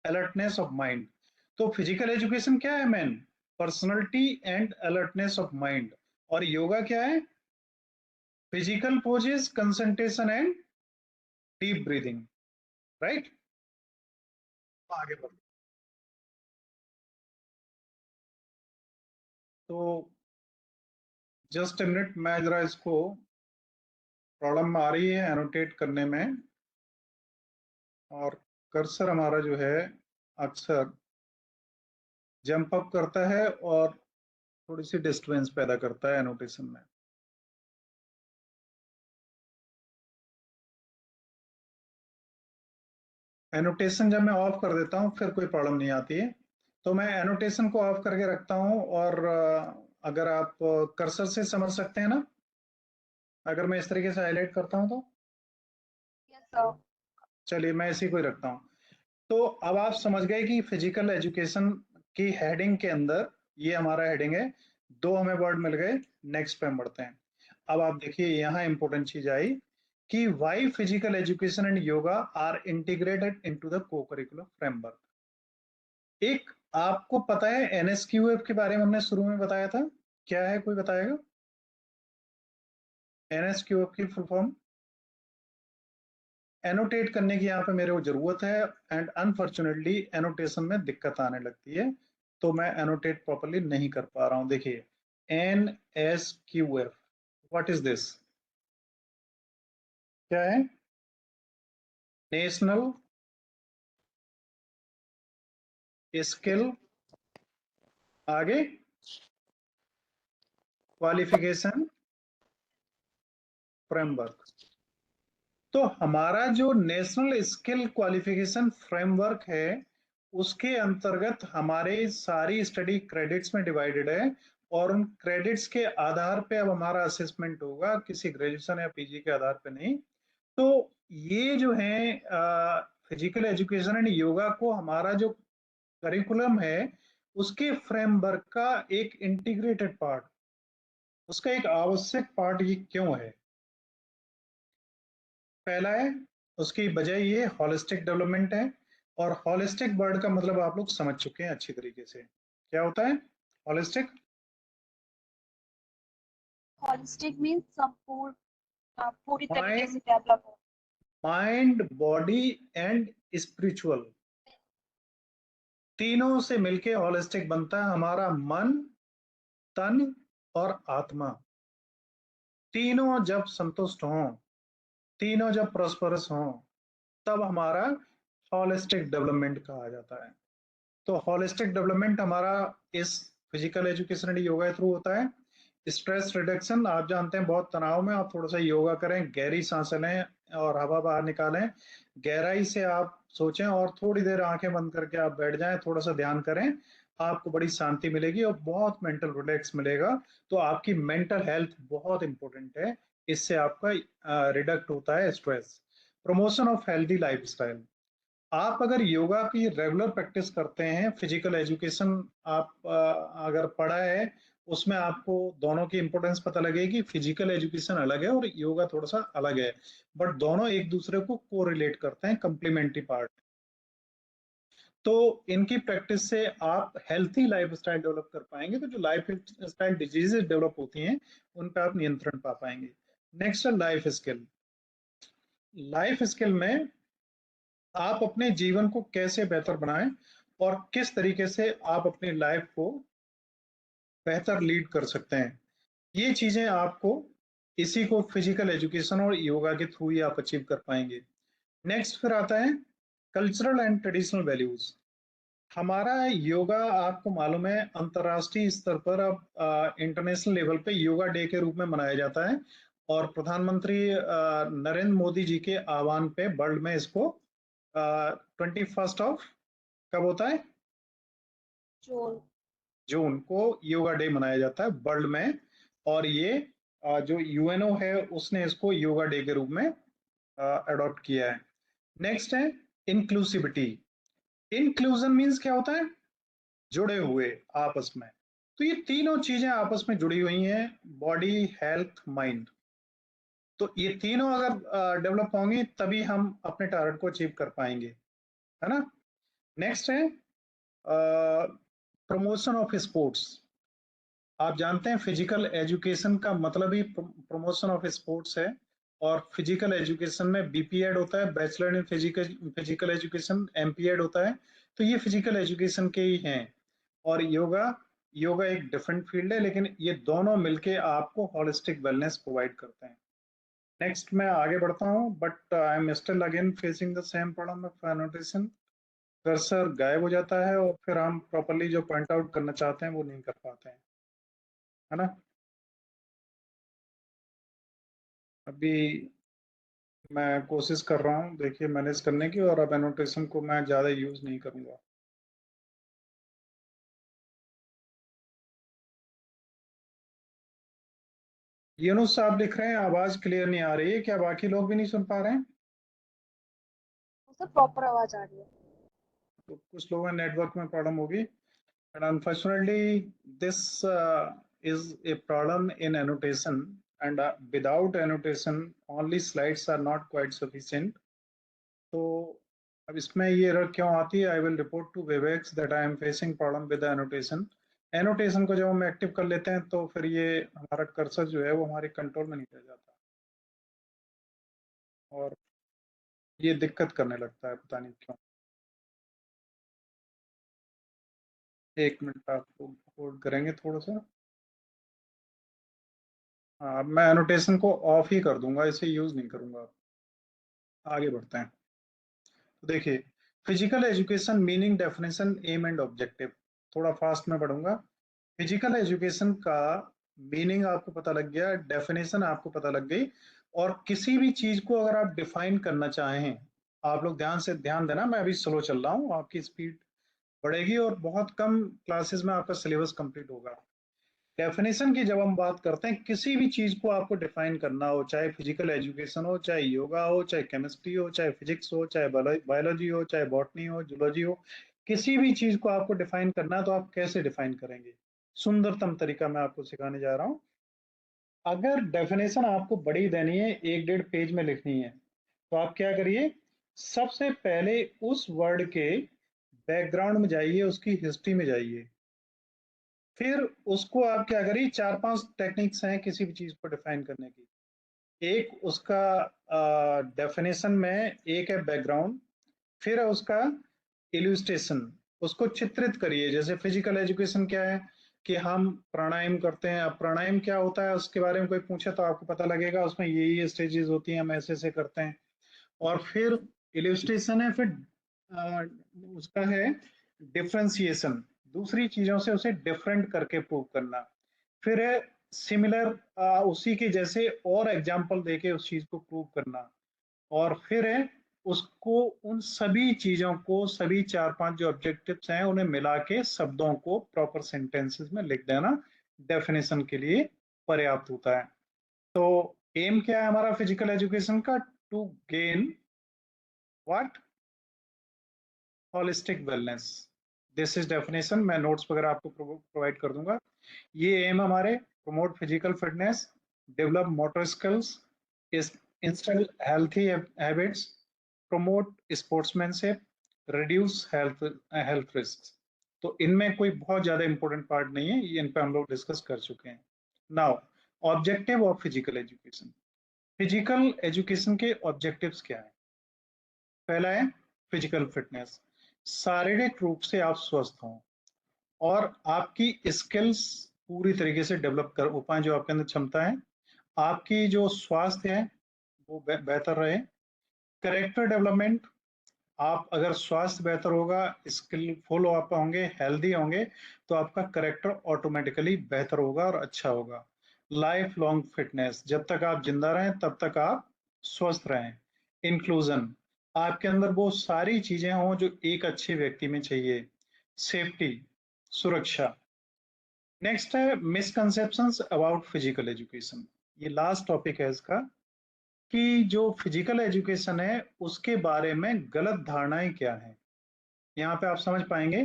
alertness of mind. तो फिजिकल एजुकेशन क्या है? Man, personality and alertness of mind. और योगा क्या है? Physical poses, concentration and deep breathing. Right, आगे बढ़ो। तो जस्ट ए मिनट, मैं जरा इसको, प्रॉब्लम आ रही है एनोटेट करने में, और कर्सर हमारा जो है अक्सर जंप अप करता है और थोड़ी सी डिस्टर्बेंस पैदा करता है एनोटेशन में। एनोटेशन जब मैं ऑफ कर देता हूँ फिर कोई प्रॉब्लम नहीं आती है, तो मैं एनोटेशन को ऑफ करके रखता हूँ। और अगर आप कर्सर से समझ सकते हैं ना, अगर मैं इस तरीके से हाईलाइट करता हूँ तो, Yes, sir. चलिए मैं इसी को ही रखता हूँ। तो अब आप समझ गए कि फिजिकल एजुकेशन की हेडिंग के अंदर ये हमारा हेडिंग है, दो हमें वर्ड मिल गए। नेक्स्ट पे हम बढ़ते हैं। अब आप देखिए यहाँ इंपॉर्टेंट चीज आई कि why physical education and yoga are integrated into the co-curricular framework. एक आपको पता है NSQF के बारे में हमने शुरू में बताया था, क्या है, कोई बताएगा? NSQF की फुल फॉर्म एनोटेट करने की यहाँ पे मेरे को जरूरत है, एंड अनफॉर्चुनेटली एनोटेशन में दिक्कत आने लगती है, तो मैं एनोटेट प्रॉपर्ली नहीं कर पा रहा हूँ। देखिए NSQF, व्हाट इज दिस? क्या है? नेशनल स्किल, आगे क्वालिफिकेशन फ्रेमवर्क। तो हमारा जो नेशनल स्किल क्वालिफिकेशन फ्रेमवर्क है, उसके अंतर्गत हमारे सारी स्टडी क्रेडिट्स में डिवाइडेड है, और उन क्रेडिट्स के आधार पे अब हमारा असेसमेंट होगा, किसी ग्रेजुएशन या पीजी के आधार पे नहीं। तो ये जो है फिजिकल एजुकेशन एंड योगा को हमारा जो करिकुलम है, उसके फ्रेमवर्क का एक इंटीग्रेटेड पार्ट, उसका एक आवश्यक पार्ट ये क्यों है? पहला है, उसकी वजह ये हॉलिस्टिक डेवलपमेंट है, और हॉलिस्टिक वर्ड का मतलब आप लोग समझ चुके हैं अच्छी तरीके से। क्या होता है हॉलिस्टिक? होलिस्टिक मींस संपूर्ण, पूरी तरीके माइंड, से डेवलप हो। माइंड, बॉडी एंड स्पिरिचुअल, तीनों से मिलके हॉलिस्टिक बनता है हमारा मन, तन और आत्मा। तीनों जब संतुष्ट हों, तीनों जब प्रॉस्परस हों, तब हमारा हॉलिस्टिक डेवलपमेंट कहा जाता है। तो हॉलिस्टिक डेवलपमेंट हमारा इस फिजिकल एजुकेशन एंड योगा के थ्रू होता है। स्ट्रेस रिडक्शन, आप जानते हैं बहुत तनाव में, आप थोड़ा सा योगा करें, गहरी सांसें लें और हवा बाहर निकालें, गहराई से आप सोचें और थोड़ी देर आंखें बंद करके आप बैठ जाएं, थोड़ा सा ध्यान करें, आपको बड़ी शांति मिलेगी और बहुत मेंटल रिलैक्स मिलेगा। तो आपकी मेंटल हेल्थ बहुत इंपॉर्टेंट है, इससे आपका रिडक्ट होता है stress. Promotion of healthy lifestyle, आप अगर योगा की रेगुलर प्रैक्टिस करते हैं, फिजिकल एजुकेशन आप अगर पढ़ा है, उसमें आपको दोनों की इंपॉर्टेंस पता लगेगी। फिजिकल एजुकेशन अलग है और योगा थोड़ा सा अलग है, बट दोनों एक दूसरे को कोरिलेट करते हैं, कंप्लीमेंट्री पार्ट। तो इनकी प्रैक्टिस से आप हेल्थी लाइफस्टाइल डेवलप कर पाएंगे, तो जो लाइफ स्टाइल डिजीजेस डेवलप होती हैं उन पर आप नियंत्रण पा पाएंगे। नेक्स्ट है लाइफ स्किल। लाइफ स्किल में आप अपने जीवन को कैसे बेहतर बनाएं और किस तरीके से आप अपनी लाइफ को बेहतर लीड कर सकते हैं, ये चीजें आपको इसी को फिजिकल एजुकेशन और योगा के थ्रू ही आप अचीव कर पाएंगे। नेक्स्ट फिर आता है कल्चरल एंड ट्रेडिशनल वैल्यूज। हमारा योगा आपको मालूम है अंतरराष्ट्रीय स्तर पर अब इंटरनेशनल लेवल पे योगा डे के रूप में मनाया जाता है, और प्रधानमंत्री नरेंद्र मोदी जी के आह्वान पे वर्ल्ड में इसको 21 ऑफ, कब होता है, जून। जून को योगा डे मनाया जाता है वर्ल्ड में, और ये जो यूएनओ है उसने इसको योगा डे के रूप में अडॉप्ट किया है। नेक्स्ट है इंक्लूसिविटी। इंक्लूजन मीन्स क्या होता है? जुड़े हुए आपस में। तो ये तीनों चीजें आपस में जुड़ी हुई हैं, बॉडी, हेल्थ, माइंड। तो ये तीनों अगर डेवलप होंगी तभी हम अपने टारगेट को अचीव कर पाएंगे, है ना। नेक्स्ट है प्रमोशन ऑफ स्पोर्ट्स। आप जानते हैं फिजिकल एजुकेशन का मतलब ही प्रमोशन ऑफ स्पोर्ट्स है, और फिजिकल एजुकेशन में बीपीएड होता है, bachelor in physical education, MPEd होता है। तो ये फिजिकल एजुकेशन के ही हैं, और योगा, योगा एक डिफरेंट फील्ड है, लेकिन ये दोनों मिलके आपको होलिस्टिक वेलनेस प्रोवाइड करते हैं। नेक्स्ट मैं आगे बढ़ता हूँ, but I am still again facing the same problem of annotation. Cursor गायब हो जाता है और फिर हम प्रॉपरली जो पॉइंट आउट करना चाहते हैं वो नहीं कर पाते हैं, है ना। अभी मैं कोशिश कर रहा हूँ, देखिए, मैनेज करने की, और अब एनोटेशन को मैं ज़्यादा यूज़ नहीं करूँगा। यूनुस साहब लिख रहे हैं आवाज़ क्लियर नहीं आ रही है, क्या बाकी लोग भी नहीं सुन पा रहे हैं? उससे प्रॉपर आवाज आ रही है। तो कुछ लोगों में नेटवर्क में प्रॉब्लम होगी, and unfortunately this is a problem in annotation, and without annotation only slides are not quite sufficient. तो अब इसमें ये एरर क्यों आती है? I will report to Webex that I am facing problem with annotation. Annotation को जब हम एक्टिव कर लेते हैं तो फिर ये हमारा कर्सर जो है वो हमारे कंट्रोल में नहीं रह जाता और ये दिक्कत करने लगता है, पता नहीं क्यों। एक मिनट आपको होल्ड करेंगे थोड़ा सा। हाँ, अब मैं एनोटेशन को ऑफ ही कर दूंगा, इसे यूज नहीं करूंगा। आगे बढ़ते हैं। तो देखिए, physical education meaning, definition, aim and objective. थोड़ा फास्ट में पढ़ूंगा। फिजिकल एजुकेशन का मीनिंग आपको पता लग गया, डेफिनेशन आपको पता लग गई, और किसी भी चीज को अगर आप डिफाइन करना चाहें, आप लोग ध्यान देना, मैं अभी स्लो चल रहा हूँ, आपकी स्पीड बढ़ेगी और बहुत कम क्लासेस में आपका सिलेबस कंप्लीट होगा। डेफिनेशन की जब हम बात करते हैं, किसी भी चीज को आपको डिफाइन करना हो, चाहे फिजिकल एजुकेशन हो, चाहे योगा हो, चाहे केमिस्ट्री हो, चाहे फिजिक्स हो, चाहे बायोलॉजी हो, चाहे बॉटनी हो, जूलॉजी हो, किसी भी चीज को आपको डिफाइन करना है तो आप कैसे डिफाइन करेंगे? सुंदरतम तरीका मैं आपको सिखाने जा रहा हूँ। अगर डेफिनेशन आपको बड़ी देनी है, 1-1.5 पेज में लिखनी है, तो आप क्या करिए, सबसे पहले उस वर्ड के बैकग्राउंड में जाइए, उसकी हिस्ट्री में जाइए, फिर उसको आप क्या करिए, 4-5 टेक्निक्स हैं किसी भी चीज को डिफाइन करने की। एक उसका डेफिनेशन में, एक है बैकग्राउंड, फिर है उसका इल्यूस्ट्रेशन, उसको चित्रित करिए। जैसे फिजिकल एजुकेशन क्या है कि हम प्राणायाम करते हैं, अब प्राणायाम क्या होता है उसके बारे में कोई पूछे तो आपको पता लगेगा, उसमें ये स्टेजेस होती हैं, हम ऐसे ऐसे करते हैं। और फिर इल्यूस्ट्रेशन है, फिर उसका है डिफ्रेंसिएशन, दूसरी चीजों से उसे डिफरेंट करके प्रूव करना। फिर है सिमिलर, उसी के जैसे और एग्जाम्पल देके उस चीज को प्रूव करना। और फिर है उसको, उन सभी चीजों को, सभी 4-5 जो ऑब्जेक्टिव्स हैं उन्हें मिला के शब्दों को प्रॉपर सेंटेंसेस में लिख देना, डेफिनेशन के लिए पर्याप्त होता है। तो एम क्या है हमारा फिजिकल एजुकेशन का? To gain what? Holistic wellness. This is definition, मैं नोट्स वगैरह आपको प्रोवाइड कर दूंगा। ये एम हमारे, promote physical fitness, develop motor skills, install healthy habits, promote sportsmanship, reduce health risk. तो इनमें कोई बहुत ज्यादा इंपॉर्टेंट पार्ट नहीं है, ये इन पे हम लोग डिस्कस कर चुके हैं। Now, objective of physical education. Physical education के ऑब्जेक्टिव्स क्या है? पहला है फिजिकल फिटनेस, शारीरिक रूप से आप स्वस्थ हों और आपकी स्किल्स पूरी तरीके से डेवलप कर पाए, जो आपके अंदर क्षमता है, आपकी जो स्वास्थ्य है वो बेहतर रहे। करेक्टर डेवलपमेंट, आप अगर स्वास्थ्य बेहतर होगा, स्किलफुल आप होंगे, हेल्दी होंगे, तो आपका करेक्टर ऑटोमेटिकली बेहतर होगा और अच्छा होगा। लाइफ लॉन्ग फिटनेस, जब तक आप जिंदा रहें तब तक आप स्वस्थ रहें। इंक्लूजन, आपके अंदर वो सारी चीजें हों जो एक अच्छे व्यक्ति में चाहिए। सेफ्टी, सुरक्षा। नेक्स्ट है मिसकंसेप्शंस अबाउट फिजिकल एजुकेशन। ये लास्ट टॉपिक है इसका, कि जो फिजिकल एजुकेशन है उसके बारे में गलत धारणाएं क्या हैं। यहाँ पे आप समझ पाएंगे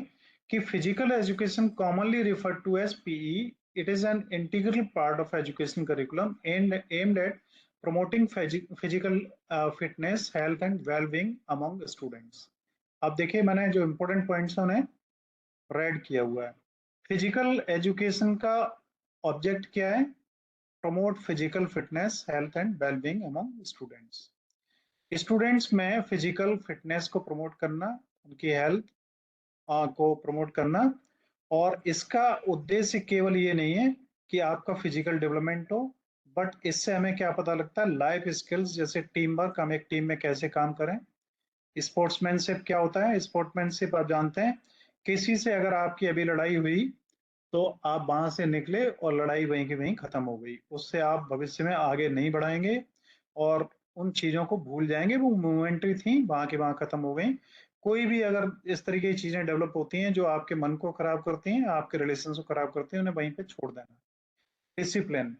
कि physical education commonly referred to as PE, it is an integral part of education curriculum and aimed at promoting physical fitness, health and well-being among students। अब देखिए, मैंने जो इंपॉर्टेंट पॉइंट्स उन्हें रेड किया हुआ है। फिजिकल एजुकेशन का object क्या है? Promote physical fitness, health and wellbeing among students. Students में फिजिकल फिटनेस को प्रमोट करना, उनकी हेल्थ को प्रमोट करना, और इसका उद्देश्य केवल ये नहीं है कि आपका फिजिकल डेवलपमेंट हो, बट इससे हमें क्या पता लगता है? लाइफ स्किल्स, जैसे टीम वर्क, हम एक टीम में कैसे काम करें। स्पोर्ट्समैनशिप क्या होता है? स्पोर्ट्समैनशिप आप जानते हैं, किसी से अगर आपकी अभी लड़ाई हुई तो आप वहां से निकले और लड़ाई वहीं की वहीं खत्म हो गई, उससे आप भविष्य में आगे नहीं बढ़ाएंगे और उन चीजों को भूल जाएंगे, वो मोमेंट्री थी, वहां की वहां खत्म हो गई। कोई भी अगर इस तरीके की चीजें डेवलप होती हैं जो आपके मन को खराब करती हैं, आपके रिलेशन को खराब करती हैं, उन्हें वहीं पे छोड़ देना। डिसिप्लिन,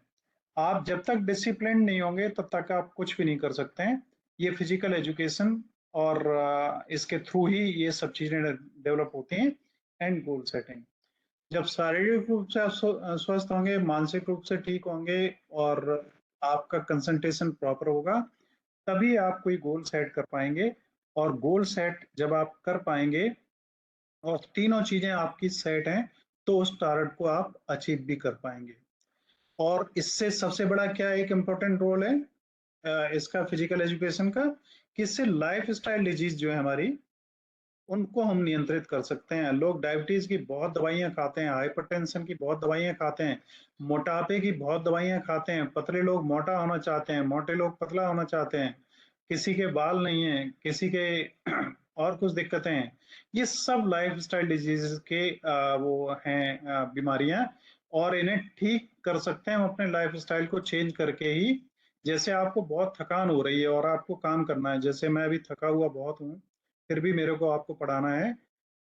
आप जब तक डिसिप्लिन नहीं होंगे तब तक आप कुछ भी नहीं कर सकते हैं। ये फिजिकल एजुकेशन और इसके थ्रू ही ये सब चीजें डेवलप होती हैं। एंड गोल सेटिंग, जब शारीरिक रूप से आप स्वस्थ होंगे, मानसिक रूप से ठीक होंगे और आपका कंसंट्रेशन प्रॉपर होगा, तभी आप कोई गोल सेट कर पाएंगे और गोल सेट जब आप कर पाएंगे और तीनों चीजें आपकी सेट हैं तो उस टारगेट को आप अचीव भी कर पाएंगे। और इससे सबसे बड़ा क्या एक इम्पोर्टेंट रोल है इसका फिजिकल एजुकेशन का, कि इससे लाइफ स्टाइल डिजीज जो है हमारी उनको हम नियंत्रित कर सकते हैं। लोग डायबिटीज की बहुत दवाइयां खाते हैं, हाइपरटेंशन की बहुत दवाइयां खाते हैं, मोटापे की बहुत दवाइयां खाते हैं, पतले लोग मोटा होना चाहते हैं, मोटे लोग पतला होना चाहते हैं, किसी के बाल नहीं है, किसी के और कुछ दिक्कतें हैं। ये सब लाइफ स्टाइल डिजीज के वो हैं बीमारियां, और इन्हें ठीक कर सकते हैं हम अपने लाइफ स्टाइल को चेंज करके ही। जैसे आपको बहुत थकान हो रही है और आपको काम करना है, जैसे मैं अभी थका हुआ बहुत हूँ, फिर भी मेरे को आपको पढ़ाना है।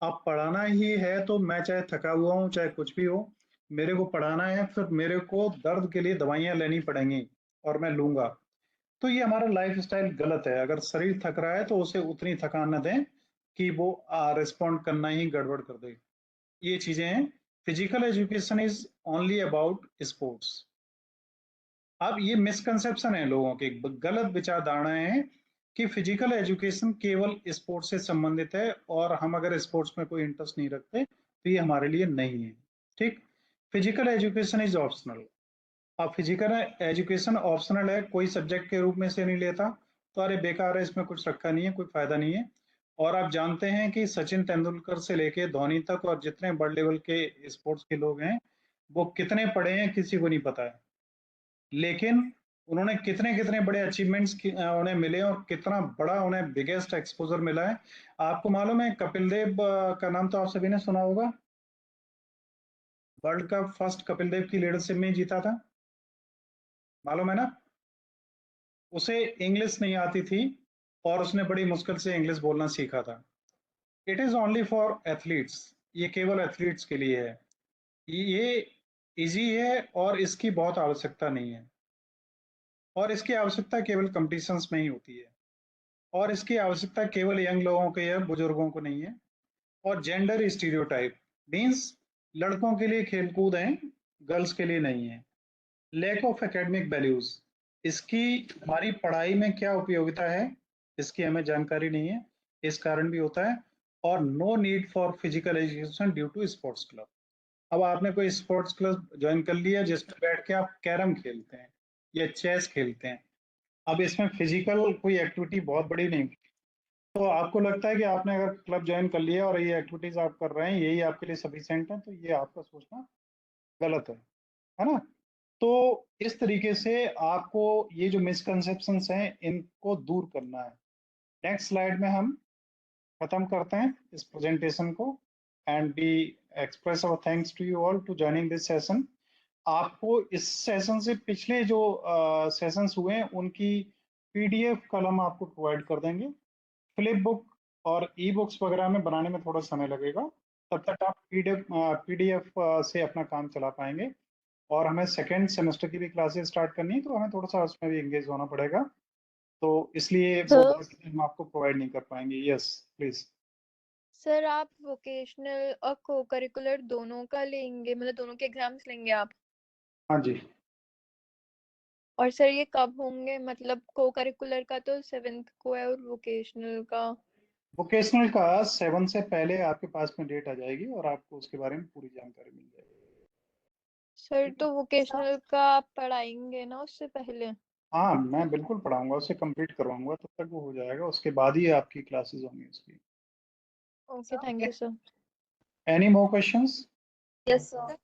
अब पढ़ाना ही है तो मैं चाहे थका हुआ हूँ चाहे कुछ भी हो, मेरे को पढ़ाना है, फिर मेरे को दर्द के लिए दवाइयां लेनी पड़ेंगी और मैं लूंगा। तो ये हमारा लाइफ स्टाइल गलत है। अगर शरीर थक रहा है तो उसे उतनी थकान न दें कि वो रिस्पॉन्ड करना ही गड़बड़ कर दे। ये चीजें हैं। Physical education is only about sports. अब ये मिसकंसेप्शन है लोगों की, गलत विचारधारणाएं हैं कि फिजिकल एजुकेशन केवल स्पोर्ट्स से संबंधित है और हम अगर स्पोर्ट्स में कोई इंटरेस्ट नहीं रखते तो ये हमारे लिए नहीं है। ठीक, फिजिकल एजुकेशन इज ऑप्शनल। अब फिजिकल एजुकेशन ऑप्शनल है, कोई सब्जेक्ट के रूप में से नहीं लेता तो अरे बेकार है, इसमें कुछ रखा नहीं है, कोई फायदा नहीं है। और आप जानते हैं कि सचिन तेंदुलकर से लेके धोनी तक और जितने बड़े लेवल के स्पोर्ट्स के लोग हैं वो कितने पढ़े हैं किसी को नहीं पता है, लेकिन उन्होंने कितने कितने बड़े अचीवमेंट्स उन्हें मिले और कितना बड़ा उन्हें बिगेस्ट एक्सपोजर मिला है। आपको मालूम है कपिल देव का नाम तो आप सभी ने सुना होगा, world cup first Kapil Dev की लीडरशिप में जीता था, मालूम है ना। उसे इंग्लिश नहीं आती थी और उसने बड़ी मुश्किल से इंग्लिश बोलना सीखा था। It is only for athletes, ये केवल एथलीट्स के लिए है, ये इजी है और इसकी बहुत आवश्यकता नहीं है। और इसकी आवश्यकता केवल कंपटीशंस में ही होती है, और इसकी आवश्यकता केवल यंग लोगों के या बुजुर्गों को नहीं है। और जेंडर स्टीरियोटाइप मीन्स लड़कों के लिए खेलकूद है, गर्ल्स के लिए नहीं है। लैक ऑफ एकेडमिक वैल्यूज, इसकी हमारी पढ़ाई में क्या उपयोगिता है इसकी हमें जानकारी नहीं है, इस कारण भी होता है। और no need for physical education due to sports club. अब आपने कोई स्पोर्ट्स क्लब ज्वाइन कर लिया जिसमें बैठ के आप कैरम खेलते हैं या चेस खेलते हैं, अब इसमें फिजिकल कोई एक्टिविटी बहुत बड़ी नहीं, तो आपको लगता है कि आपने अगर क्लब ज्वाइन कर लिया और ये एक्टिविटीज आप कर रहे हैं यही आपके लिए सफिशिएंट है, तो ये आपका सोचना गलत है ना। तो इस तरीके से आपको ये जो मिसकंसेप्शंस हैं इनको दूर करना है। नेक्स्ट स्लाइड में हम खत्म करते हैं इस प्रेजेंटेशन को, and we express our thanks to you all to joining this session. आपको इस सेशन से पिछले जो सेशंस हुए हैं उनकी पीडीएफ कल हम आपको प्रोवाइड कर देंगे। फ्लिप बुक और ई बुक्स वगैरह में बनाने में थोड़ा समय लगेगा, तब तक आप पीडीएफ से अपना काम चला पाएंगे। और हमें सेकेंड सेमेस्टर की भी क्लासेस स्टार्ट करनी है तो हमें थोड़ा सा उसमें भी एंगेज होना पड़ेगा, तो इसलिए वो सर बुक्स हम आपको प्रोवाइड नहीं कर पाएंगे। Yes please. सर आप वोकेशनल और को करिकुलर दोनों का लेंगे, मतलब दोनों के एग्जाम्स लेंगे आप? हाँ जी। और सर ये कब होंगे? मतलब को करिकुलर का तो 7th को है और वोकेशनल का? वोकेशनल का 7 से पहले आपके पास में डेट आ जाएगी और आपको उसके बारे में पूरी जानकारी मिल जाएगी। सर ठीक है। तो वोकेशनल का आप पढ़ाएंगे ना उससे पहले? हाँ मैं बिल्कुल पढ़ाऊंगा, उसे कंप्लीट करवाऊंगा, तब तक वो हो जाएगा, उसके बाद ही आपकी क्लासेस होंगी उसकी। Okay, thank you sir. Any more questions? Yes, sir.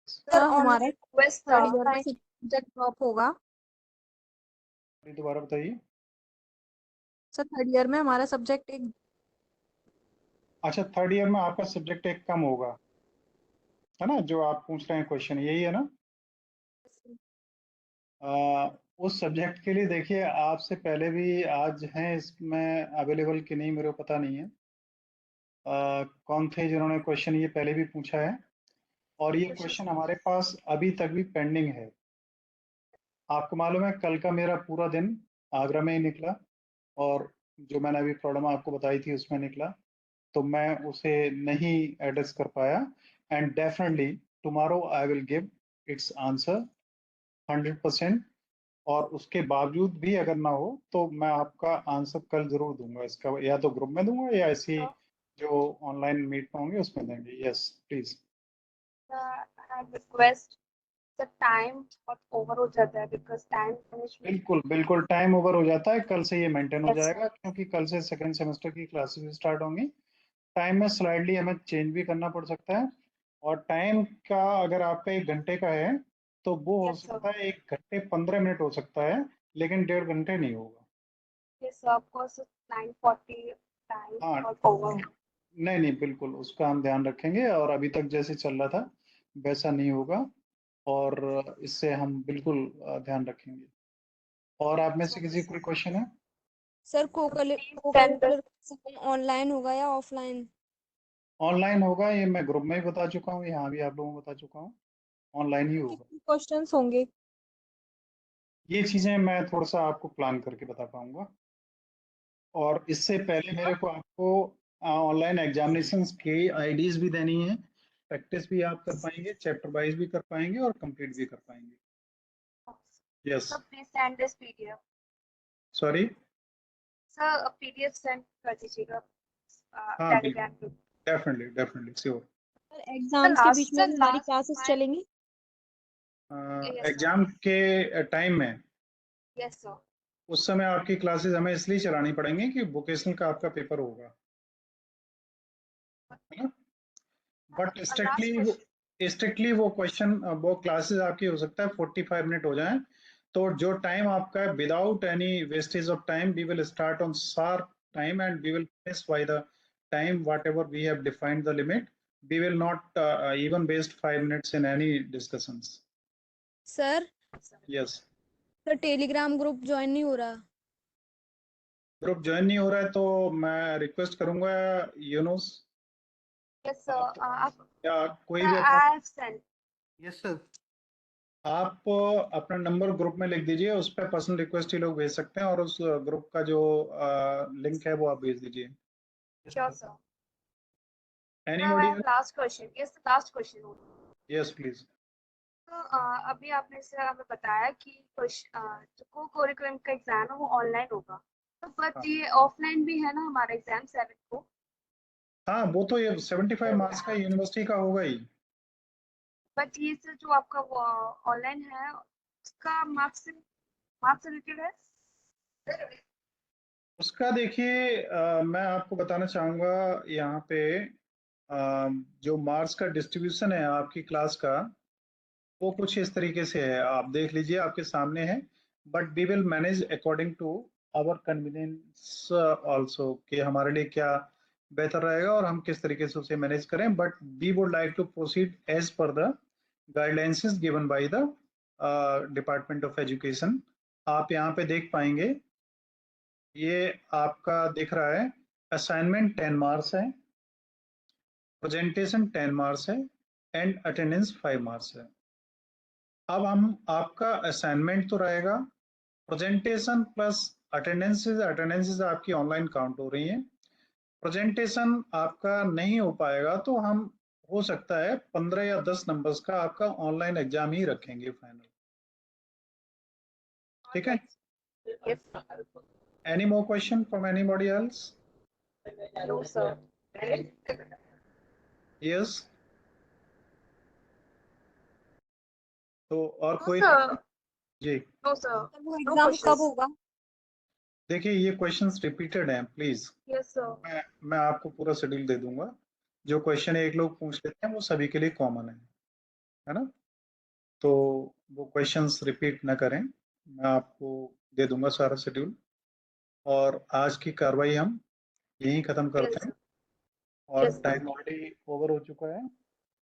Sir हमारा Request थर्ड था. ईयर में सब्जेक्ट ड्रॉप होगा। दोबारा बताइए। सर थर्ड ईयर में हमारा सब्जेक्ट एक अच्छा, थर्ड ईयर में आपका सब्जेक्ट एक कम होगा, है ना, जो आप पूछ रहे हैं क्वेश्चन यही है ना। उस सब्जेक्ट के लिए देखिए आपसे पहले भी आज हैं इसमें अवेलेबल कि नहीं मेरे को पता नहीं है। कौन थे जिन्होंने क्वेश्चन ये पहले भी पूछा है, और ये क्वेश्चन हमारे पास अभी तक भी पेंडिंग है। आपको मालूम है कल का मेरा पूरा दिन आगरा में ही निकला, और जो मैंने अभी प्रॉब्लम आपको बताई थी उसमें निकला, तो मैं उसे नहीं एड्रेस कर पाया। And definitely tomorrow I will give its answer 100%। और उसके बावजूद भी अगर ना हो तो मैं आपका आंसर कल जरूर दूंगा इसका, या तो ग्रुप में दूंगा या ऐसी जो ऑनलाइन मीट में होंगे उसमें देंगे। Yes please. Request the time बहुत ओवर हो जाता है बिकॉज टाइम मैनेजमेंट। बिल्कुल बिल्कुल टाइम ओवर हो जाता है, कल से ये मेंटेन हो Yes, जाएगा क्योंकि कल से सेकंड सेमेस्टर की क्लासेस स्टार्ट होंगी। टाइम में स्लाइडली हमें चेंज भी करना पड़ सकता है, और टाइम का अगर आपका 1 घंटे का है तो वो हो Yes, sir. सकता है 1 घंटे 15 मिनट हो सकता है, लेकिन 1.5 घंटे नहीं होगा। Yes, sir. Of course, 9:40 time हाँ or over. नहीं नहीं बिल्कुल उसका हम ध्यान रखेंगे, और अभी तक जैसे चल रहा था वैसा नहीं होगा, और इससे हम बिल्कुल ध्यान रखेंगे। और आप में से किसी कोई क्वेश्चन है? सर Please को send the करिकुलर ऑनलाइन होगा या ऑफलाइन? ऑनलाइन होगा, ये मैं ग्रुप में ही बता चुका हूँ, यहाँ भी आप लोगों को बता चुका हूँ, ऑनलाइन ही होगा। कितने क्वेश्चंस होंगे? ये चीजें मैं थोड़ा सा आपको प्लान करके बता पाऊंगा, और इससे पहले मेरे को आपको ऑनलाइन एग्जामिनेशंस के आईडीज भी देनी है, प्रैक्टिस भी आप कर पाएंगे, चैप्टर वाइज भी कर पाएंगे और कंप्लीट भी कर पाएंगे। Yes sir, please send this PDF. Sorry. Sir, a PDF send कर दीजिएगा हाँ बिल्कुल, Telegram पे. Definitely definitely sure. Sir Sir, exams के बीच में sir, हमारी last क्लासेस my चलेंगी? yes, sir. एग्जाम के टाइम में Yes, sir. उस समय आपकी क्लासेस हमें इसलिए चलानी पड़ेंगी कि वोकेशनल का आपका पेपर होगा, है ना। But A last question. Strictly वो क्वेश्चन, वो क्लासेस आपकी हो सकता है 45 मिनट हो जाए, तो जो टाइम आपका है without any wastage of time we will start on sharp time and we will finish by the time whatever we have defined the limit. We will not even waste 5 minutes in any discussions. Sir yes. Sir Telegram group join नहीं हो रहा। Group join नहीं हो रहा है तो मैं request करूंगा यूनुस, Yes, sir. आप या कोई sir, भी I अपना, have sent. यस सर, आप अपना नंबर ग्रुप में लिख दीजिए, उस पर पर्सनल रिक्वेस्ट ही लोग भेज सकते हैं, और उस ग्रुप का जो लिंक है वो आप भेज दीजिए। Sure, sir. Sir, I anybody have last question. Yes, the last question. Yes please. तो अभी आपने से हमें बताया कि जो को करिकुलम का एग्जाम है वो ऑनलाइन होगा, तो बट ये ऑफलाइन भी है ना हमारा एग्जाम 7 को। हाँ वो तो ये 75 मार्क्स का यूनिवर्सिटी का होगा ही। बट ये सर जो आपका वो ऑनलाइन है उसका मार्क्स रिलेटेड है। उसका देखिए मैं आपको बताना चाहूंगा यहाँ पे जो मार्क्स का डिस्ट्रीब्यूशन है आपकी क्लास का, वो कुछ इस तरीके से है, आप देख लीजिए आपके सामने है, but we will manage according to our convenience also, कि हमारे लिए क्या बेहतर रहेगा और हम किस तरीके से उसे मैनेज करें, but we would like to proceed as per the guidelines given by the department of education. आप यहाँ पे देख पाएंगे, ये आपका दिख रहा है, असाइनमेंट 10 मार्क्स है, प्रेजेंटेशन 10 मार्क्स है, एंड अटेंडेंस 5 मार्क्स है। अब हम आपका असाइनमेंट तो रहेगा, प्रेजेंटेशन प्लस अटेंडेंसेज आपकी ऑनलाइन काउंट हो रही है। प्रेजेंटेशन आपका नहीं हो पाएगा तो हम हो सकता है 15 या 10 नंबर्स का आपका ऑनलाइन एग्जाम ही रखेंगे फाइनल। ठीक है। Yes. Any more question from anybody else? No, sir. Yes. तो और No, कोई? sir. जी No, sir. सर वो No एग्जाम कब questions. होगा? देखिए ये क्वेश्चंस रिपीटेड हैं प्लीज, Yes, sir. मैं आपको पूरा शेड्यूल दे दूंगा। जो क्वेश्चन एक लोग पूछ लेते हैं वो सभी के लिए कॉमन है ना, तो वो क्वेश्चंस रिपीट ना करें, मैं आपको दे दूंगा सारा शेड्यूल। और आज की कार्रवाई हम यहीं खत्म Yes, करते हैं, sir. और Yes, sir. Time already over हो चुका है,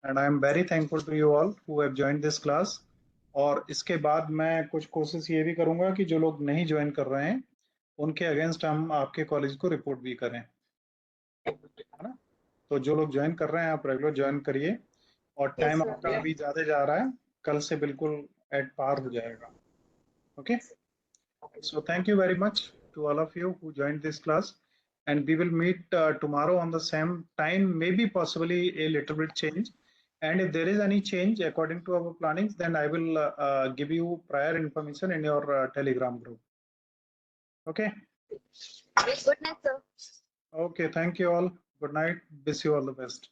and I am very thankful to you all who have joined this class. और इसके बाद मैं कुछ कोशिश ये भी करूंगा कि जो लोग नहीं ज्वाइन कर रहे हैं उनके अगेंस्ट हम आपके कॉलेज को रिपोर्ट भी करें, है ना। तो जो लोग ज्वाइन कर रहे हैं आप रेगुलर ज्वाइन करिए, और Yes, टाइम sir. आपका अभी ज्यादा जा रहा है, कल से बिल्कुल एट पार हो जाएगा। Okay, so thank you very much to all of you who joined this class, and we will meet tomorrow on the same time, maybe possibly a little bit change, And if there is any change according to our plannings, then I will give you prior information in your Telegram group. Okay. Good night, sir. Okay. Thank you all. Good night. Wish you all the best.